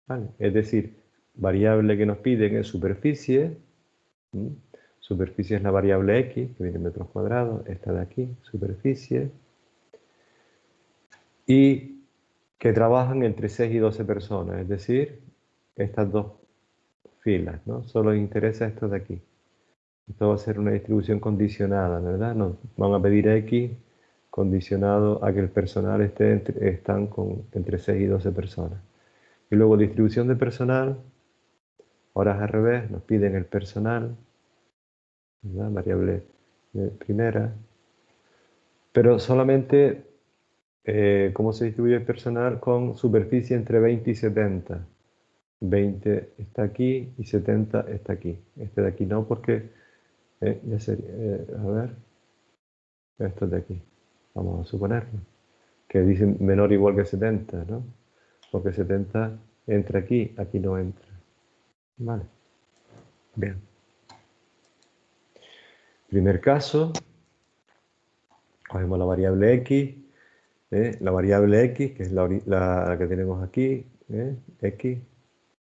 ¿Vale? Es decir, variable que nos piden es superficie. Superficie es la variable X, que viene en metros cuadrados, esta de aquí, superficie. Y que trabajan entre 6 y 12 personas, es decir, estas dos filas, ¿no? Solo interesa esto de aquí. Esto va a ser una distribución condicionada, ¿verdad? Nos van a pedir X condicionado a que el personal están entre 6 y 12 personas. Y luego distribución de personal, ahora es al revés, nos piden el personal, ¿verdad? Variable primera, pero solamente cómo se distribuye el personal con superficie entre 20 y 70. 20 está aquí y 70 está aquí. Este de aquí no, porque ya sería, a ver, esto de aquí, vamos a suponerlo, que dicen menor o igual que 70, ¿no? Porque 70 entra aquí, aquí no entra. Vale. Bien. Primer caso, cogemos la variable x, la variable x, que es la que tenemos aquí, x,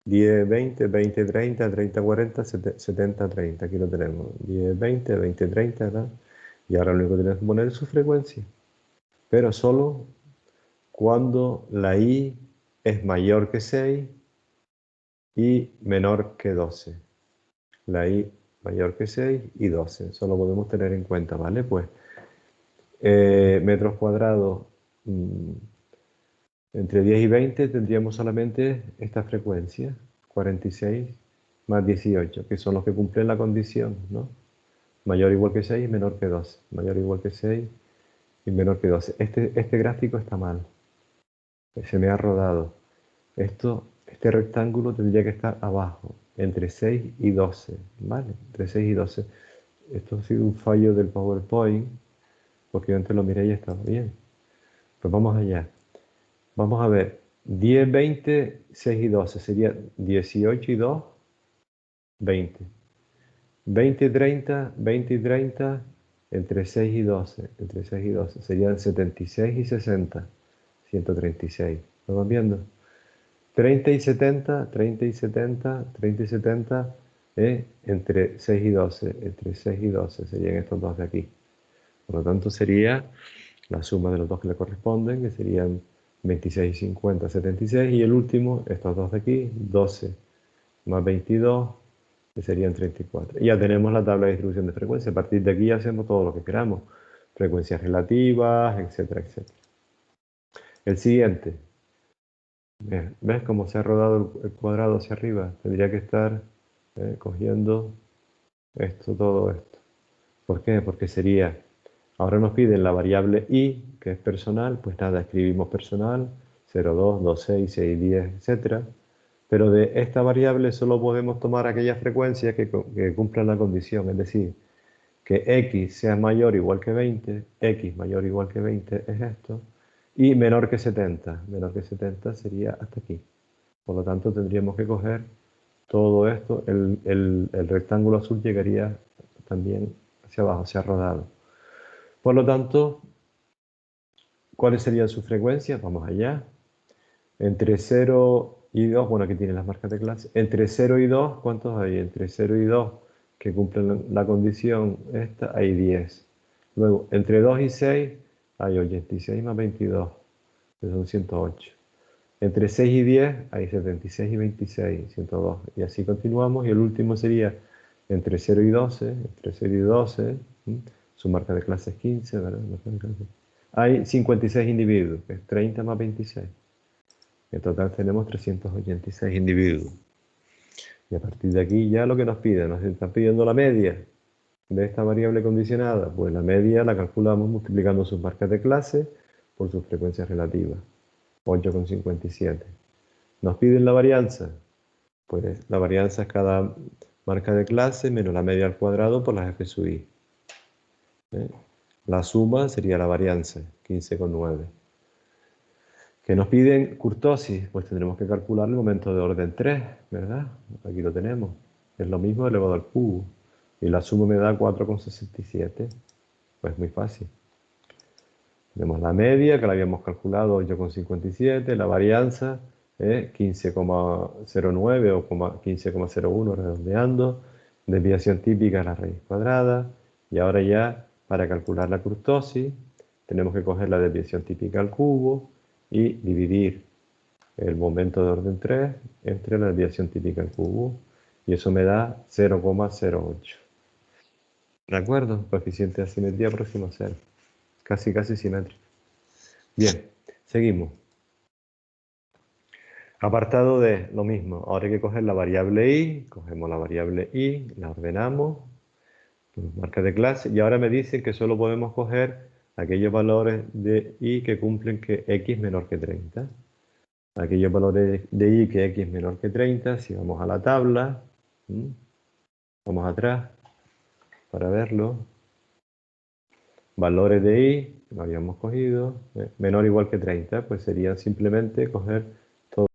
10, 20, 20, 30, 30, 40, 70, 30. Aquí lo tenemos. 10, 20, 20, 30, ¿verdad? Y ahora lo único que tenemos que poner es su frecuencia. Pero solo cuando la i es mayor que 6 y menor que 12. La i mayor que 6 y 12. Eso lo podemos tener en cuenta, ¿vale? Pues metros cuadrados entre 10 y 20 tendríamos solamente esta frecuencia, 46 más 18, que son los que cumplen la condición, ¿no? Mayor o igual que 6 y menor que 12. Mayor o igual que 6 y menor que 12. Este gráfico está mal. Se me ha rodado. Este rectángulo tendría que estar abajo, entre 6 y 12, ¿vale? Entre 6 y 12. Esto ha sido un fallo del PowerPoint, porque yo antes lo miré y estaba bien. Pues vamos allá. Vamos a ver. 10, 20, 6 y 12. Sería 18 y 2, 20. 20 y 30, 20 y 30, entre 6 y 12. Entre 6 y 12. Serían 76 y 60. 136. ¿Lo van viendo? 30 y 70, 30 y 70, 30 y 70, entre 6 y 12, entre 6 y 12 serían estos dos de aquí. Por lo tanto sería la suma de los dos que le corresponden, que serían 26 y 50, 76, y el último, estos dos de aquí, 12 más 22, que serían 34. Y ya tenemos la tabla de distribución de frecuencia. A partir de aquí hacemos todo lo que queramos, frecuencias relativas, etcétera, etcétera. El siguiente. ¿Ves cómo se ha rodado el cuadrado hacia arriba? Tendría que estar cogiendo todo esto. ¿Por qué? Porque sería, ahora nos piden la variable i, que es personal, pues nada, escribimos personal, 0, 2, 2, 6, 6, 10, etc. Pero de esta variable solo podemos tomar aquellas frecuencias que cumplan la condición, es decir, que x sea mayor o igual que 20, x mayor o igual que 20 es esto, y menor que 70. Menor que 70 sería hasta aquí. Por lo tanto, tendríamos que coger todo esto. El rectángulo azul llegaría también hacia abajo, hacia rodado. Por lo tanto, ¿cuáles serían sus frecuencias? Vamos allá. Entre 0 y 2, bueno, aquí tienen las marcas de clase. Entre 0 y 2, ¿cuántos hay? Entre 0 y 2, que cumplen la condición esta, hay 10. Luego, entre 2 y 6, hay 86 más 22, que son 108. Entre 6 y 10 hay 76 y 26, 102. Y así continuamos. Y el último sería entre 0 y 12, entre 0 y 12, Su marca de clase es 15, ¿verdad? Hay 56 individuos, que es 30 más 26. En total tenemos 386 individuos. Y a partir de aquí ya lo que nos piden, nos están pidiendo la media de esta variable condicionada. Pues la media la calculamos multiplicando sus marcas de clase por sus frecuencias relativas. 8,57. Nos piden la varianza. Pues la varianza es cada marca de clase menos la media al cuadrado por las f sub i. La suma sería la varianza, 15,9. ¿Qué nos piden kurtosis? Pues tendremos que calcular el momento de orden 3, ¿verdad? Aquí lo tenemos. Es lo mismo elevado al cubo. Y la suma me da 4,67. Pues muy fácil. Tenemos la media, que la habíamos calculado, 8,57. La varianza, 15,09 o 15,01 redondeando. Desviación típica es la raíz cuadrada. Y ahora ya, para calcular la kurtosis, tenemos que coger la desviación típica al cubo y dividir el momento de orden 3 entre la desviación típica al cubo. Y eso me da 0,08. ¿De acuerdo? Coeficiente de asimetría próximo a 0. Casi simétrico. Bien, seguimos. Apartado de lo mismo. Ahora hay que coger la variable i. Cogemos la variable i, la ordenamos. Marca de clase. Y ahora me dicen que solo podemos coger aquellos valores de i que cumplen que x menor que 30. Aquellos valores de i que x menor que 30. Si vamos a la tabla. Vamos atrás para verlo. Valores de i, lo habíamos cogido, menor o igual que 30, pues sería simplemente coger todo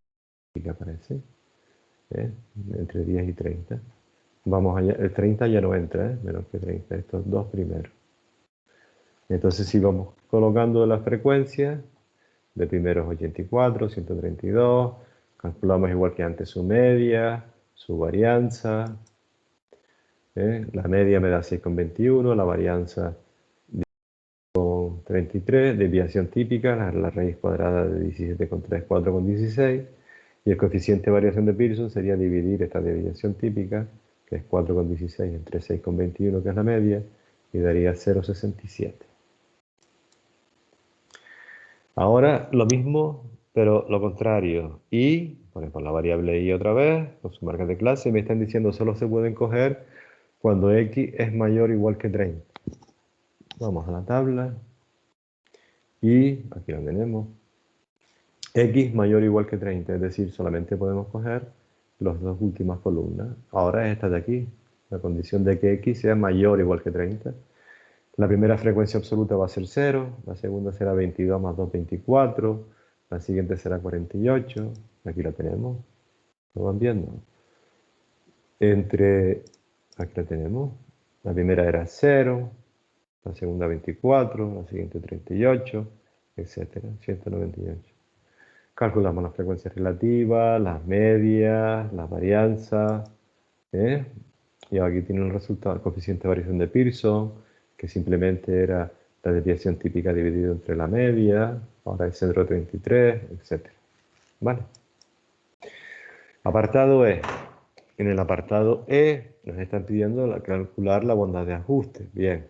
lo que aparece, entre 10 y 30. Vamos allá, el 30 ya no entra, menor que 30, estos dos primeros. Entonces si vamos colocando las frecuencias, de primero es 84, 132, calculamos igual que antes su media, su varianza, la media me da 6,21, la varianza 33, desviación típica, la raíz cuadrada de 17,3, 4,16, y el coeficiente de variación de Pearson sería dividir esta desviación típica, que es 4,16, entre 6,21, que es la media, y daría 0,67. Ahora lo mismo, pero lo contrario. Y, ponemos la variable i otra vez, con su marca de clase, me están diciendo solo se pueden coger cuando x es mayor o igual que 30. Vamos a la tabla. Y aquí lo tenemos. X mayor o igual que 30, es decir, solamente podemos coger las dos últimas columnas. Ahora es esta de aquí, la condición de que X sea mayor o igual que 30. La primera frecuencia absoluta va a ser 0, la segunda será 22 más 2, 24, la siguiente será 48, aquí la tenemos, ¿lo van viendo? Aquí la tenemos, la primera era 0, la segunda 24, la siguiente 38, etcétera, 198. Calculamos las frecuencias relativas, las medias, las varianzas, y aquí tiene un resultado, el coeficiente de variación de Pearson, que simplemente era la desviación típica dividida entre la media, ahora es 0,33, etc. ¿Vale? Apartado E. En el apartado E nos están pidiendo calcular la bondad de ajuste. Bien,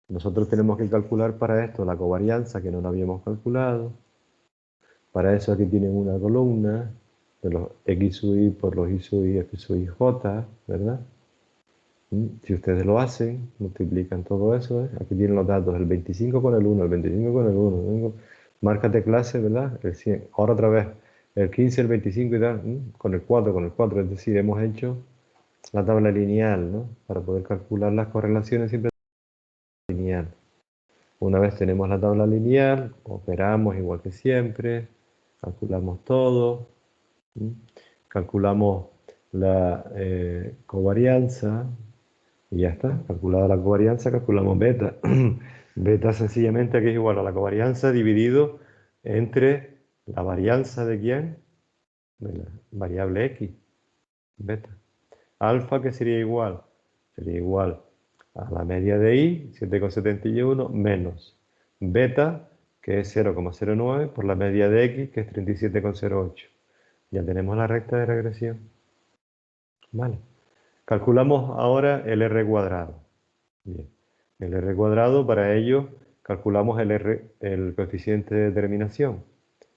nosotros tenemos que calcular para esto la covarianza, que no la habíamos calculado. Para eso aquí tienen una columna de los x sub i por los y sub i, f sub i, j, ¿verdad? Si ustedes lo hacen, multiplican todo eso, aquí tienen los datos, el 25 con el 1, el 25 con el 1, marcas de clase, ¿verdad? El 100. Ahora otra vez, el 15, el 25 y tal, con el 4, es decir, hemos hecho la tabla lineal, ¿no? Para poder calcular las correlaciones siempre lineal. Una vez tenemos la tabla lineal, operamos igual que siempre, calculamos todo, calculamos la covarianza, y ya está, calculada la covarianza, calculamos beta. Beta sencillamente aquí es igual a la covarianza dividido entre la varianza de quién, de la variable x, beta. Alfa, que sería igual a la media de i, 7,71, menos beta, que es 0,09, por la media de x, que es 37,08. Ya tenemos la recta de regresión. Vale. Calculamos ahora el r cuadrado. Bien. El R cuadrado, para ello, calculamos el coeficiente de determinación,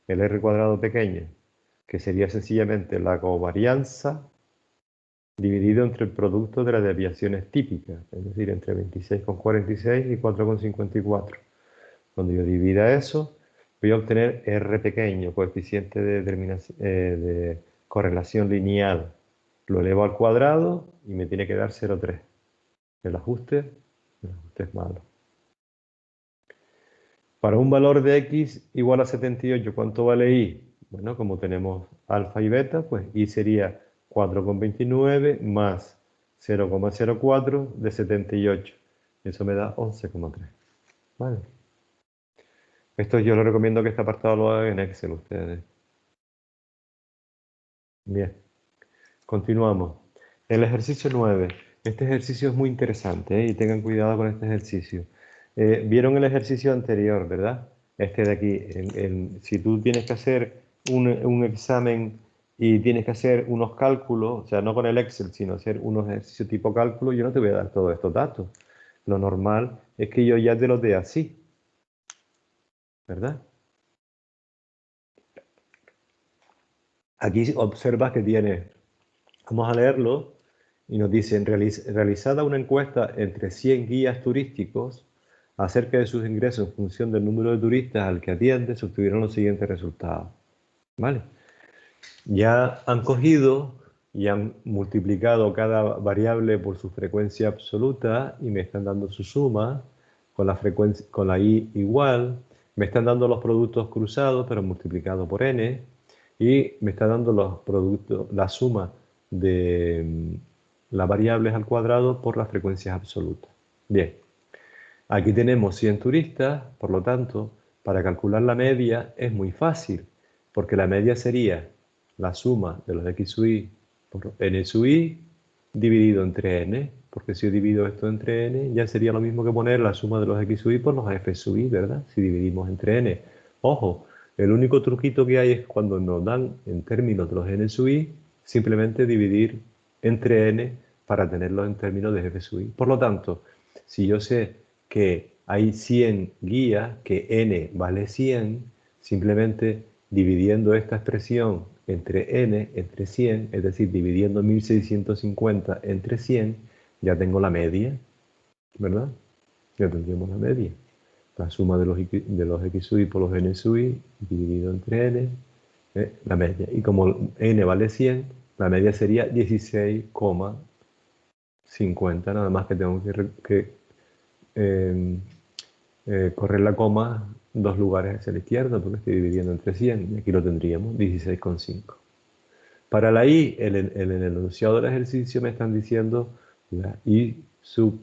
el R cuadrado pequeño, que sería sencillamente la covarianza dividido entre el producto de las desviaciones típicas, es decir, entre 26,46 y 4,54. Cuando yo divida eso, voy a obtener R pequeño, coeficiente de, de correlación lineal. Lo elevo al cuadrado y me tiene que dar 0,3. El ajuste es malo. Para un valor de x igual a 78, ¿cuánto vale y? Bueno, como tenemos alfa y beta, pues y sería 4,29 más 0,04 de 78. Eso me da 11,3. ¿Vale? Esto yo les recomiendo que este apartado lo hagan en Excel ustedes. Bien, continuamos. El ejercicio 9. Este ejercicio es muy interesante, ¿eh? Y tengan cuidado con este ejercicio. Vieron el ejercicio anterior, ¿verdad? Este de aquí. Si tú tienes que hacer un examen y tienes que hacer unos cálculos, o sea, no con el Excel, sino hacer unos ejercicios tipo cálculo, yo no te voy a dar todos estos datos. Lo normal es que yo ya te los dé así, ¿verdad? Aquí observas que tiene, vamos a leerlo, y nos dicen, realizada una encuesta entre 100 guías turísticos acerca de sus ingresos en función del número de turistas al que atiende, se obtuvieron los siguientes resultados. ¿Vale? Ya han cogido y han multiplicado cada variable por su frecuencia absoluta y me están dando su suma con la frecuencia, con la i igual. Me están dando los productos cruzados, pero multiplicado por n. Y me está dando los productos, la suma de las variables al cuadrado por las frecuencias absolutas. Bien, aquí tenemos 100 turistas, por lo tanto, para calcular la media es muy fácil, porque la media sería la suma de los x sub i por n sub i dividido entre n, porque si yo divido esto entre n, ya sería lo mismo que poner la suma de los x sub i por los f sub i, ¿verdad? Si dividimos entre n. Ojo, el único truquito que hay es cuando nos dan en términos de los n sub i, simplemente dividir entre n para tenerlos en términos de f sub i. Por lo tanto, si yo sé que hay 100 guías, que n vale 100, simplemente dividiendo esta expresión entre n, entre 100, es decir, dividiendo 1650 entre 100, ya tengo la media, ¿verdad? Ya tendríamos la media. La suma de los x sub i por los n sub i dividido entre n, la media. Y como n vale 100, la media sería 16,50, nada más que tengo que correr la coma 2 lugares hacia la izquierda, porque estoy dividiendo entre 100, y aquí lo tendríamos, 16,5. Para la i, en el enunciado del ejercicio me están diciendo la i sub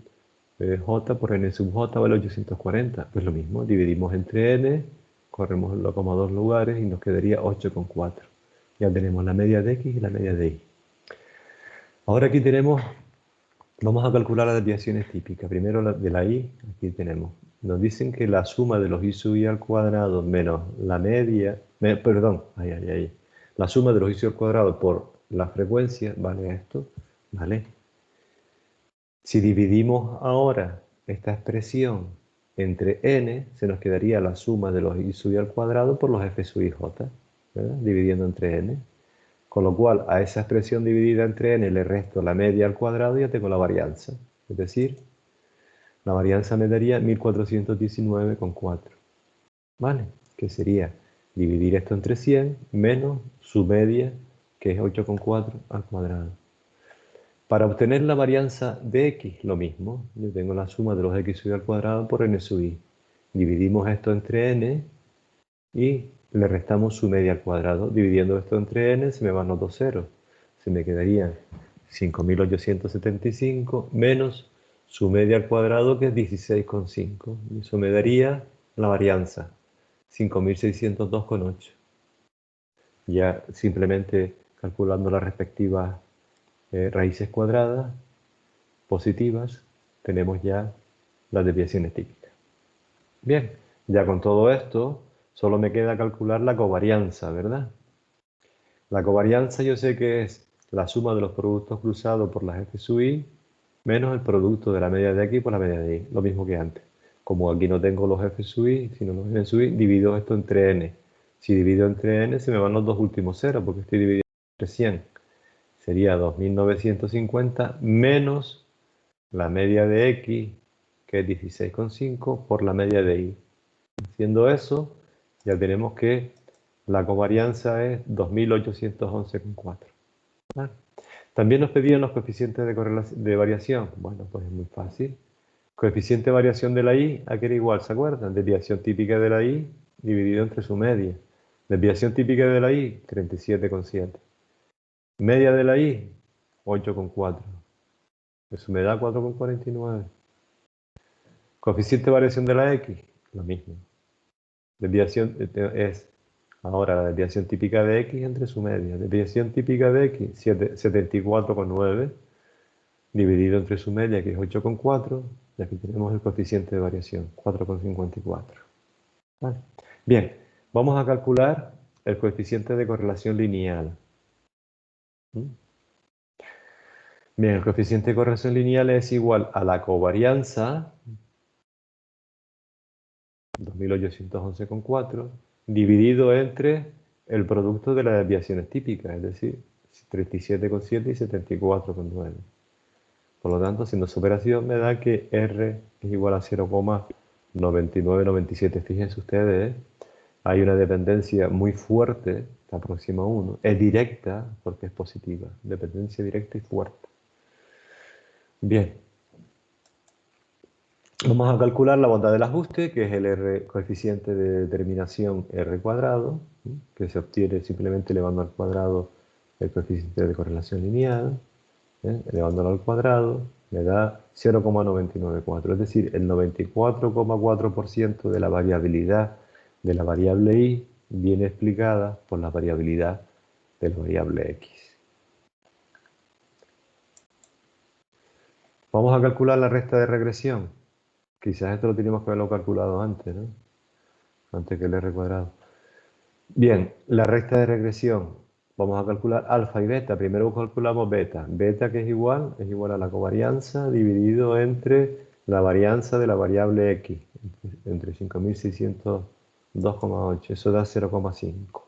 j por n sub j vale 840. Pues lo mismo, dividimos entre n, corremos la coma 2 lugares y nos quedaría 8,4. Ya tenemos la media de x y la media de y. Ahora aquí tenemos, vamos a calcular las desviaciones típicas. Primero de la i, aquí tenemos. Nos dicen que la suma de los i sub i al cuadrado menos la media, la suma de los i sub i al cuadrado por la frecuencia, vale esto, ¿vale? Si dividimos ahora esta expresión entre n, se nos quedaría la suma de los i sub i al cuadrado por los f sub i j, ¿verdad? Dividiendo entre n. Con lo cual, a esa expresión dividida entre n le resto la media al cuadrado y ya tengo la varianza. Es decir, la varianza me daría 1419,4. ¿Vale? Que sería dividir esto entre 100 menos su media, que es 8,4 al cuadrado. Para obtener la varianza de x, lo mismo. Yo tengo la suma de los x sub i al cuadrado por n sub i. Dividimos esto entre n y le restamos su media al cuadrado. Dividiendo esto entre n se me van los dos ceros. Se me quedarían 5.875 menos su media al cuadrado, que es 16,5. Y eso me daría la varianza, 5.602,8. Ya simplemente calculando las respectivas raíces cuadradas positivas, tenemos ya las desviaciones típicas. Bien, ya con todo esto, solo me queda calcular la covarianza, ¿verdad? La covarianza yo sé que es la suma de los productos cruzados por las f sub i menos el producto de la media de x por la media de y, lo mismo que antes. Como aquí no tengo los f sub i, sino los n sub i, divido esto entre n. Si divido entre n, se me van los dos últimos ceros, porque estoy dividiendo entre 100. Sería 2950 menos la media de x, que es 16,5, por la media de y. Haciendo eso, ya tenemos que la covarianza es 2811,4. ¿Vale? También nos pedían los coeficientes de variación. Bueno, pues es muy fácil. Coeficiente de variación de la y, aquí era igual, ¿se acuerdan? Desviación típica de la y dividido entre su media. Desviación típica de la y, 37,7. Media de la y, 8,4. Eso me da 4,49. Coeficiente de variación de la x, lo mismo. Desviación es ahora la desviación típica de x entre su media. Desviación típica de x, 74,9, dividido entre su media, que es 8,4, y aquí tenemos el coeficiente de variación, 4,54. ¿Vale? Bien, vamos a calcular el coeficiente de correlación lineal. ¿Mm? Bien, el coeficiente de correlación lineal es igual a la covarianza, 2811,4, dividido entre el producto de las desviaciones típicas, es decir, 37,7 y 74,9. Por lo tanto, haciendo su operación me da que R es igual a 0,9997. Fíjense ustedes, hay una dependencia muy fuerte, se aproxima a 1. Es directa porque es positiva. Dependencia directa y fuerte. Bien. Vamos a calcular la bondad del ajuste, que es el R, coeficiente de determinación R cuadrado, que se obtiene simplemente elevando al cuadrado el coeficiente de correlación lineal. Elevándolo al cuadrado, me da 0,994, es decir, el 94,4% de la variabilidad de la variable y viene explicada por la variabilidad de la variable x. Vamos a calcular la recta de regresión. Quizás esto lo teníamos que haberlo calculado antes, ¿no? Antes que el r cuadrado. Bien, la recta de regresión. Vamos a calcular alfa y beta. Primero calculamos beta. Beta, que es igual a la covarianza dividido entre la varianza de la variable x, entre 5602,8. Eso da 0,5.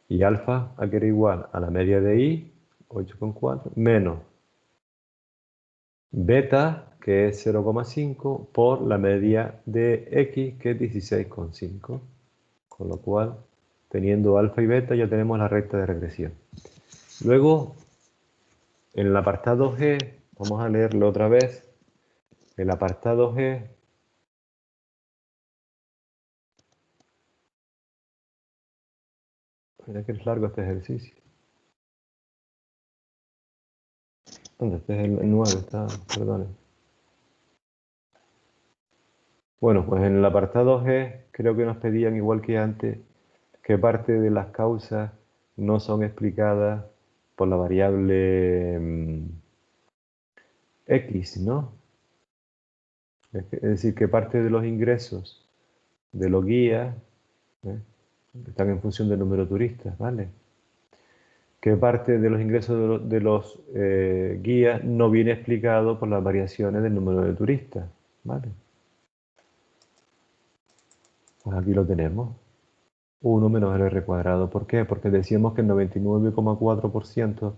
Y alfa, aquí era igual a la media de y, 8,4, menos beta, que es 0,5, por la media de x, que es 16,5. Con lo cual, teniendo alfa y beta, ya tenemos la recta de regresión. Luego, en el apartado G, vamos a leerlo otra vez. El apartado G mira que es largo este ejercicio. ¿Dónde? Este es el 9, está, perdón. Bueno, pues en el apartado G creo que nos pedían, igual que antes, que parte de las causas no son explicadas por la variable X, ¿no? Es decir, que parte de los ingresos de los guías están en función del número de turistas, ¿vale? Que parte de los ingresos de los guías no viene explicado por las variaciones del número de turistas, ¿vale? Pues aquí lo tenemos. 1 menos el r cuadrado. ¿Por qué? Porque decíamos que el 99,4%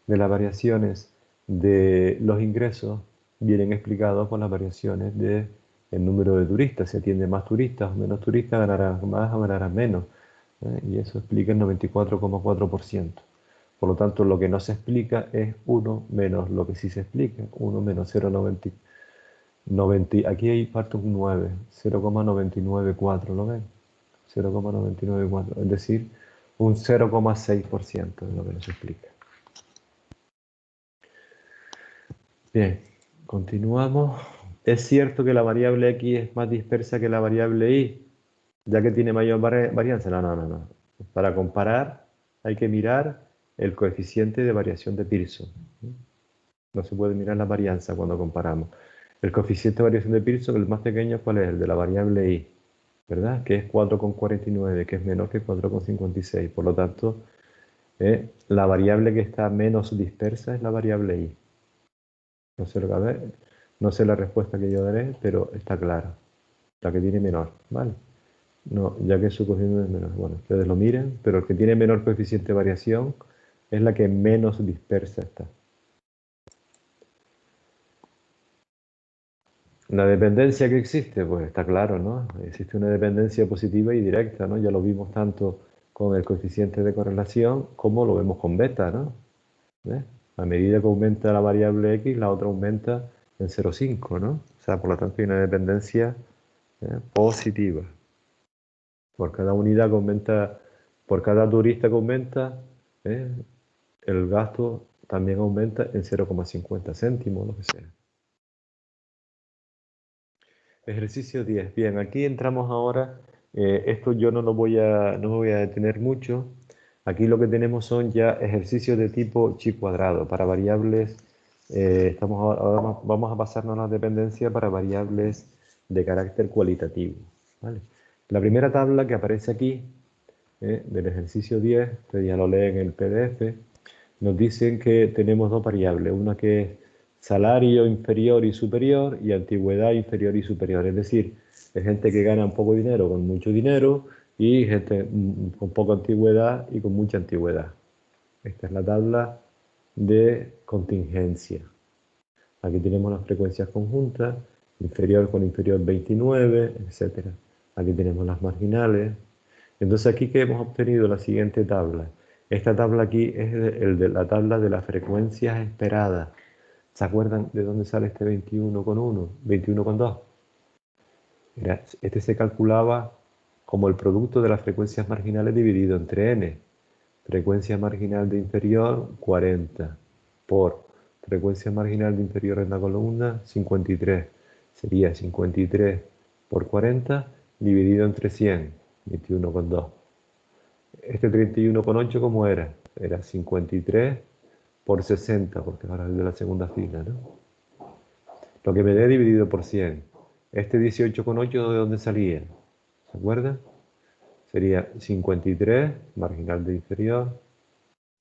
de las variaciones de los ingresos vienen explicados por las variaciones del número de turistas. Si atiende más turistas o menos turistas, ganarás más o ganarás menos. Y eso explica el 94,4%. Por lo tanto, lo que no se explica es 1 menos lo que sí se explica. 1 menos 0,90. Aquí hay parte un 9, 0,994, ¿lo ven? 0,994, es decir, un 0,6% de lo que nos explica. Bien, continuamos. Es cierto que la variable x es más dispersa que la variable y, ya que tiene mayor varianza. No. Para comparar hay que mirar el coeficiente de variación de Pearson. No se puede mirar la varianza cuando comparamos. El coeficiente de variación de Pearson, el más pequeño, ¿cuál es? El de la variable y, ¿verdad? Que es 4,49, que es menor que 4,56. Por lo tanto, la variable que está menos dispersa es la variable y. No sé lo que ver, no sé la respuesta que yo daré, pero está claro. La que tiene menor, ¿vale? No, ya que su coeficiente es menor. Bueno, ustedes lo miren, pero el que tiene menor coeficiente de variación es la que menos dispersa está. La dependencia que existe, pues está claro, ¿no? Existe una dependencia positiva y directa, ¿no? Ya lo vimos tanto con el coeficiente de correlación como lo vemos con beta, ¿no? ¿Ves? A medida que aumenta la variable x, la otra aumenta en 0,5, ¿no? O sea, por lo tanto hay una dependencia positiva. Por cada unidad que aumenta, por cada turista que aumenta, ¿eh? El gasto también aumenta en 0,50 céntimos, lo que sea. Ejercicio 10. Bien, aquí entramos ahora. Esto yo no me voy a detener mucho. Aquí lo que tenemos son ya ejercicios de tipo chi cuadrado para variables. Ahora vamos a pasarnos a la dependencia para variables de carácter cualitativo. ¿Vale? La primera tabla que aparece aquí, del ejercicio 10, ustedes ya lo leen en el PDF, nos dicen que tenemos dos variables, una que es salario inferior y superior y antigüedad inferior y superior. Es decir, es gente que gana un poco de dinero con mucho dinero y gente con poca antigüedad y con mucha antigüedad. Esta es la tabla de contingencia. Aquí tenemos las frecuencias conjuntas, inferior con inferior 29, etc. Aquí tenemos las marginales. Entonces aquí que hemos obtenido la siguiente tabla. Esta tabla aquí es la tabla de las frecuencias esperadas. ¿Se acuerdan de dónde sale este 21,1? 21,2. Este se calculaba como el producto de las frecuencias marginales dividido entre n. Frecuencia marginal de inferior, 40, por frecuencia marginal de inferior en la columna, 53. Sería 53 por 40 dividido entre 100, 21,2. Este 31,8, ¿cómo era? Era 53 por 60, porque ahora es de la segunda fila, ¿no? Lo que me dé dividido por 100. Este 18,8, ¿de dónde salía? ¿Se acuerdan? Sería 53, marginal de inferior,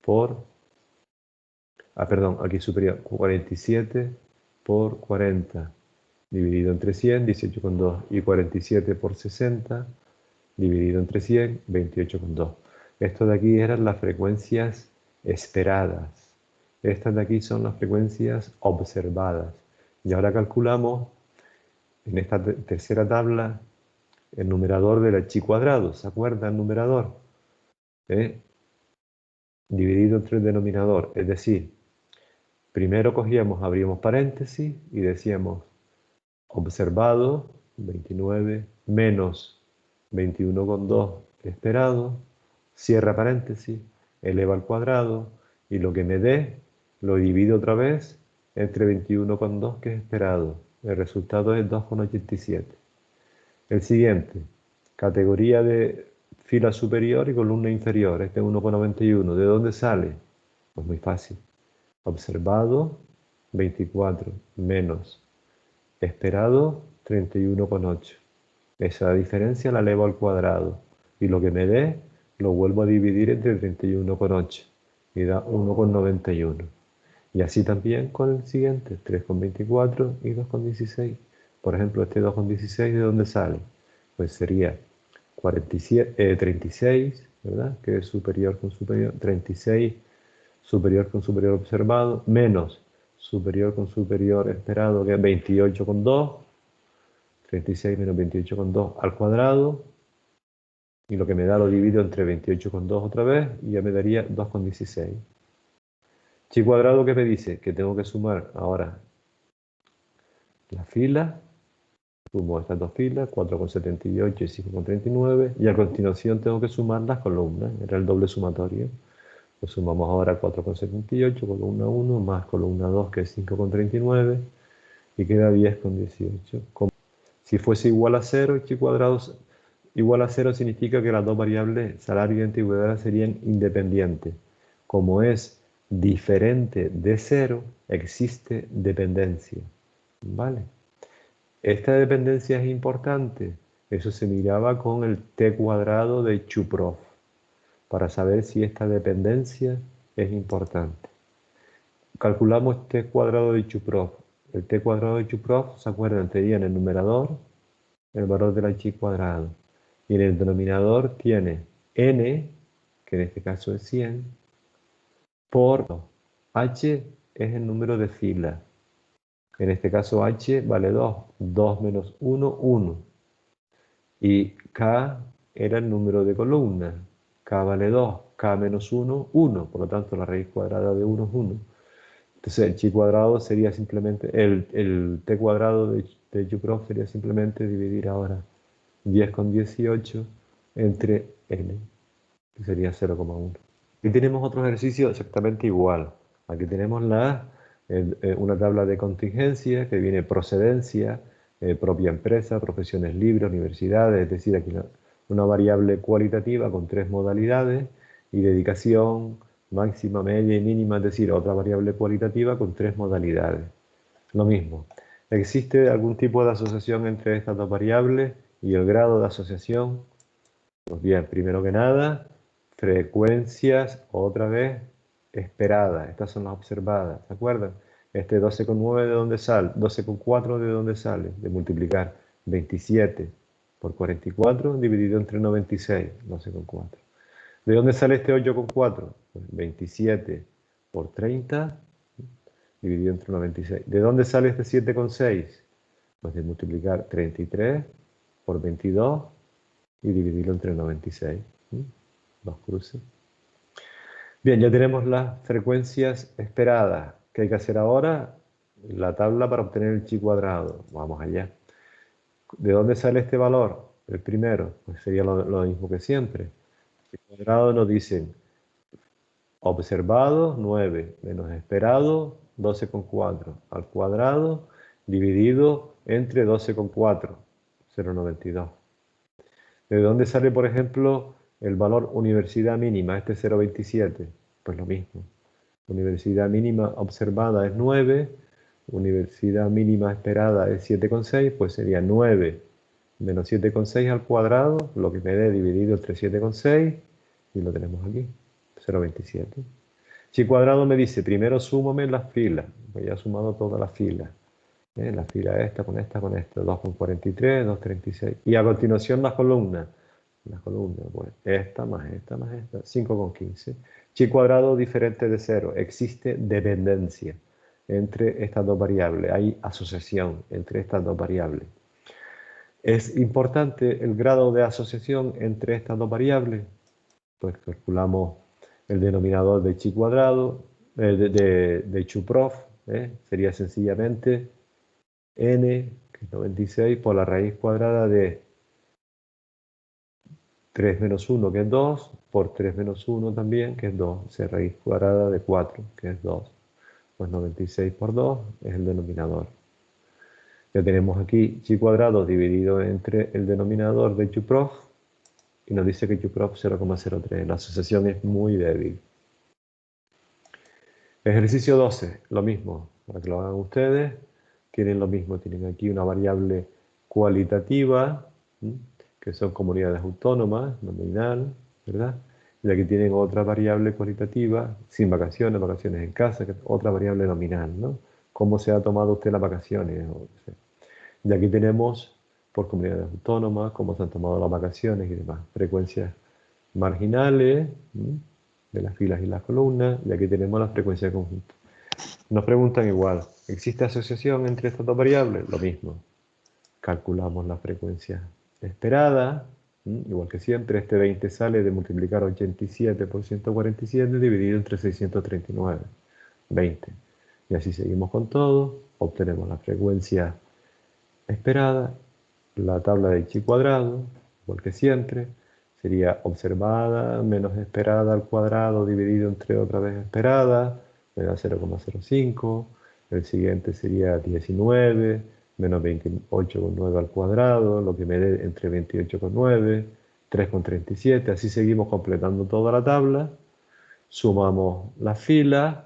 por... perdón, aquí superior, 47 por 40, dividido entre 100, 18,2. Y 47 por 60, dividido entre 100, 28,2. Esto de aquí eran las frecuencias esperadas. Estas de aquí son las frecuencias observadas. Y ahora calculamos en esta tercera tabla el numerador del chi cuadrado. ¿Se acuerda el numerador? Dividido entre el denominador. Es decir, primero abríamos paréntesis y decíamos observado, 29, menos 21,2 esperado, cierra paréntesis, eleva al cuadrado, y lo que me dé lo divido otra vez entre 21,2 que es esperado. El resultado es 2,87. El siguiente, categoría de fila superior y columna inferior, este es 1,91. ¿De dónde sale? Pues muy fácil. Observado, 24, menos esperado, 31,8. Esa diferencia la elevo al cuadrado. Y lo que me dé, lo vuelvo a dividir entre 31,8. Y da 1,91. Y así también con el siguiente, 3,24 y 2,16. Por ejemplo, este 2,16, ¿de dónde sale? Pues sería 36, ¿verdad? Que es superior con superior, 36 superior con superior observado, menos superior con superior esperado, que es 28,2, 36 menos 28,2 al cuadrado, y lo que me da lo divido entre 28,2 otra vez, y ya me daría 2,16. Chi cuadrado, ¿qué me dice? Que tengo que sumar ahora la fila, sumo estas dos filas, 4,78 y 5,39, y a continuación tengo que sumar las columnas, era el doble sumatorio. Lo sumamos ahora 4,78, columna 1, más columna 2, que es 5,39, y queda 10,18. Si fuese igual a 0, chi cuadrado igual a 0 significa que las dos variables, salario y antigüedad, serían independientes. Como es diferente de 0, existe dependencia. ¿Vale? Esta dependencia es importante. Eso se miraba con el t cuadrado de Chuprov, para saber si esta dependencia es importante. Calculamos t cuadrado de Chuprov. el t cuadrado de Chuprov, ¿se acuerdan? Tenía en el numerador el valor del h cuadrado. Y en el denominador tiene n, que en este caso es 100, por h es el número de fila. En este caso h vale 2. 2 menos 1, 1. Y k era el número de columna. K vale 2. K menos 1, 1. Por lo tanto, la raíz cuadrada de 1 es 1. Entonces, el chi cuadrado sería simplemente, el t cuadrado de Chuprov sería simplemente dividir ahora 10 con 18 entre n, que sería 0,1. Aquí tenemos otro ejercicio exactamente igual. Aquí tenemos una tabla de contingencia que viene procedencia, propia empresa, profesiones libres, universidades, es decir, aquí una variable cualitativa con 3 modalidades y dedicación máxima, media y mínima, es decir, otra variable cualitativa con 3 modalidades. Lo mismo. ¿Existe algún tipo de asociación entre estas dos variables y el grado de asociación? Pues bien, primero que nada, frecuencias, otra vez, esperadas. Estas son las observadas, ¿se acuerdan? Este 12,9 ¿de dónde sale? 12,4 ¿de dónde sale? De multiplicar 27 por 44 dividido entre 96, 12,4. ¿De dónde sale este 8,4? Pues 27 por 30 dividido entre 96. ¿De dónde sale este 7,6? Pues de multiplicar 33 por 22 y dividirlo entre 96. Dos cruces. Bien, ya tenemos las frecuencias esperadas. ¿Qué hay que hacer ahora? La tabla para obtener el chi cuadrado. Vamos allá. ¿De dónde sale este valor? El primero, pues sería lo mismo que siempre. El cuadrado nos dicen observado 9 menos esperado 12,4 al cuadrado dividido entre 12,4, 0,92. ¿De dónde sale, por ejemplo, el valor universidad mínima, este 0,27? Pues lo mismo. Universidad mínima observada es 9, universidad mínima esperada es 7,6, pues sería 9 menos 7,6 al cuadrado, lo que me dé dividido entre 7,6, y lo tenemos aquí, 0,27. Si cuadrado me dice, primero súmame las filas, pues ya he sumado todas las filas. La fila esta, 2,43, 2,36. Y a continuación las columnas. Las columnas, pues esta más esta más esta, 5,15. Chi cuadrado diferente de 0. Existe dependencia entre estas dos variables. Hay asociación entre estas dos variables. ¿Es importante el grado de asociación entre estas dos variables? Pues calculamos el denominador de chi cuadrado, de Chuprov, sería sencillamente n, que es 96, por la raíz cuadrada de 3 menos 1, que es 2, por 3 menos 1 también, que es 2, o sea, raíz cuadrada de 4, que es 2. Pues 96 por 2 es el denominador. Ya tenemos aquí chi cuadrado dividido entre el denominador de Chuprov, y nos dice que Chuprov 0,03. La asociación es muy débil. Ejercicio 12, lo mismo, para que lo hagan ustedes. Tienen lo mismo, tienen aquí una variable cualitativa, que son comunidades autónomas, nominal, ¿verdad? Y aquí tienen otra variable cualitativa, sin vacaciones, vacaciones en casa, que es otra variable nominal, ¿no? ¿Cómo se ha tomado usted las vacaciones? Y aquí tenemos, por comunidades autónomas, cómo se han tomado las vacaciones y demás. Frecuencias marginales, de las filas y las columnas, y aquí tenemos la frecuencia de conjunto. Nos preguntan igual, ¿existe asociación entre estas dos variables? Lo mismo. Calculamos la frecuencia esperada, igual que siempre, este 20 sale de multiplicar 87 por 147 dividido entre 639, 20. Y así seguimos con todo, obtenemos la frecuencia esperada, la tabla de chi cuadrado, igual que siempre, sería observada menos esperada al cuadrado dividido entre otra vez esperada, me da 0,05. El siguiente sería 19 menos 28,9 al cuadrado, lo que me dé entre 28,9, 3,37. Así seguimos completando toda la tabla. Sumamos las filas,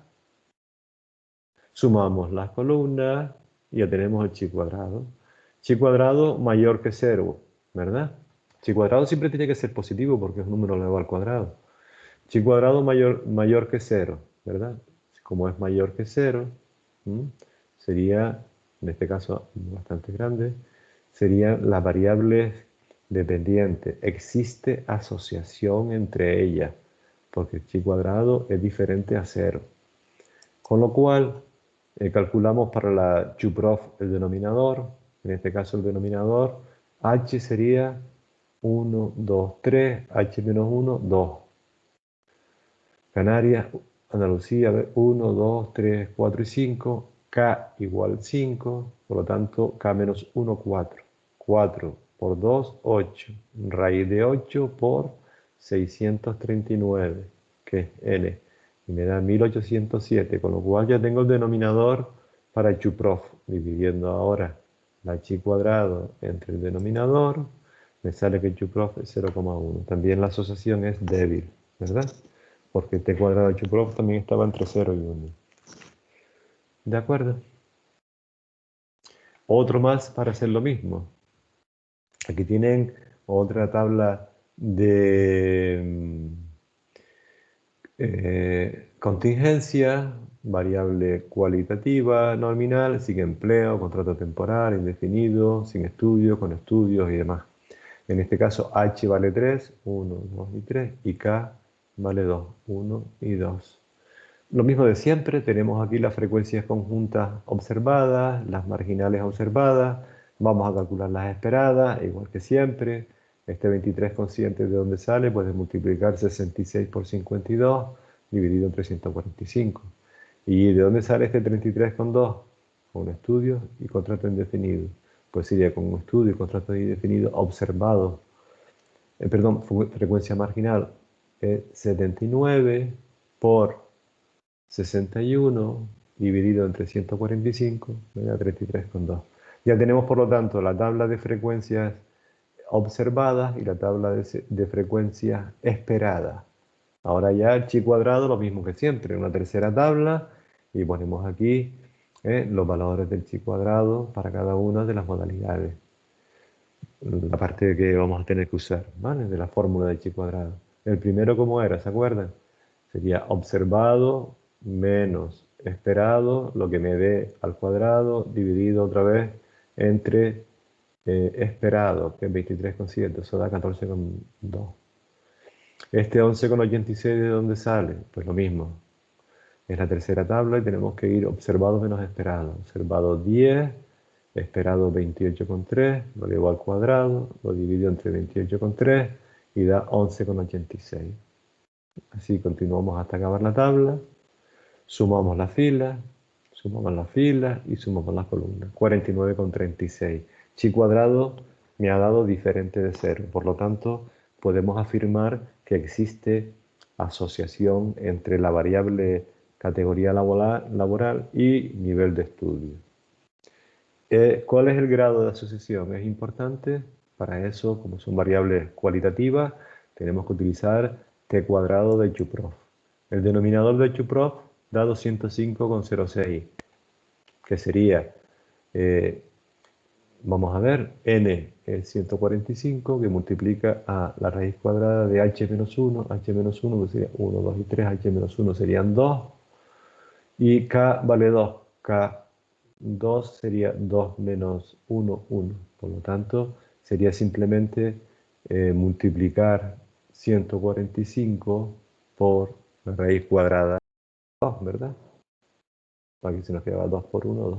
sumamos las columnas y ya tenemos el chi cuadrado. Chi cuadrado mayor que 0, ¿verdad? Chi cuadrado siempre tiene que ser positivo porque es un número elevado al cuadrado. Chi cuadrado mayor que 0, ¿verdad? Como es mayor que 0, sería en este caso bastante grande, serían las variables dependientes. Existe asociación entre ellas, porque chi cuadrado es diferente a 0. Con lo cual, calculamos para la Chuprov el denominador. En este caso el denominador, h sería 1, 2, 3, h menos 1, 2. Canarias, Andalucía, 1, 2, 3, 4 y 5. K igual 5, por lo tanto K menos 1, 4. 4 por 2, 8. Raíz de 8 por 639, que es N. Y me da 1807, con lo cual ya tengo el denominador para el Chuprov. Dividiendo ahora la chi cuadrado entre el denominador, me sale que el Chuprov es 0,1. También la asociación es débil, ¿verdad? Porque t cuadrado de Chuprov también estaba entre 0 y 1. ¿De acuerdo? Otro más para hacer lo mismo. Aquí tienen otra tabla de contingencia, variable cualitativa, nominal, sin empleo, contrato temporal, indefinido, sin estudio, con estudios y demás. En este caso H vale 3, 1, 2 y 3, y K vale 2, 1 y 2. Lo mismo de siempre, tenemos aquí las frecuencias conjuntas observadas, las marginales observadas, vamos a calcular las esperadas, igual que siempre. Este 23 consciente de dónde sale, puede multiplicar 66 por 52, dividido entre 145. ¿Y de dónde sale este 33 con 2? Con estudio y contrato indefinido. Pues sería con un estudio y contrato indefinido observado. Perdón, frecuencia marginal es 79 por 61 dividido entre 145 me da 33,2. Ya tenemos, por lo tanto, la tabla de frecuencias observadas y la tabla de frecuencias esperadas. Ahora ya el chi cuadrado, lo mismo que siempre, una tercera tabla, y ponemos aquí los valores del chi cuadrado para cada una de las modalidades. La parte que vamos a tener que usar, ¿vale? De la fórmula de chi cuadrado. El primero, ¿cómo era? ¿Se acuerdan? Sería observado menos esperado, lo que me dé al cuadrado, dividido otra vez entre esperado, que es 23,7, eso da 14,2. Este 11,86, ¿de dónde sale? Pues lo mismo. Es la tercera tabla y tenemos que ir observado menos esperado. Observado 10, esperado 28,3, lo llevo al cuadrado, lo divido entre 28,3 y da 11,86. Así continuamos hasta acabar la tabla, sumamos las filas y sumamos las columnas. 49,36. Chi cuadrado me ha dado diferente de 0, por lo tanto podemos afirmar que existe asociación entre la variable categoría laboral y nivel de estudio. ¿Cuál es el grado de asociación? Es importante. Para eso, como son variables cualitativas, tenemos que utilizar t cuadrado de Chuprov. El denominador de Chuprov da 205,06, que sería, vamos a ver, n es 145, que multiplica a la raíz cuadrada de h menos 1, que sería 1, 2 y 3, h menos 1 serían 2, y k vale 2, k 2 sería 2 menos 1, 1. Por lo tanto, sería simplemente multiplicar 145 por la raíz cuadrada de 2, ¿verdad? Aquí se nos quedaba 2 por 1, 2.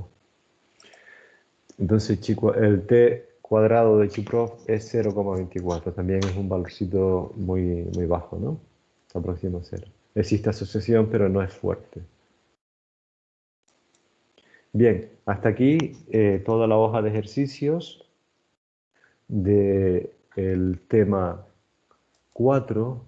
Entonces, chicos, el t cuadrado de Chuprov es 0,24. También es un valorcito muy, muy bajo, ¿no? Se aproxima a 0. Existe asociación, pero no es fuerte. Bien, hasta aquí toda la hoja de ejercicios del tema 4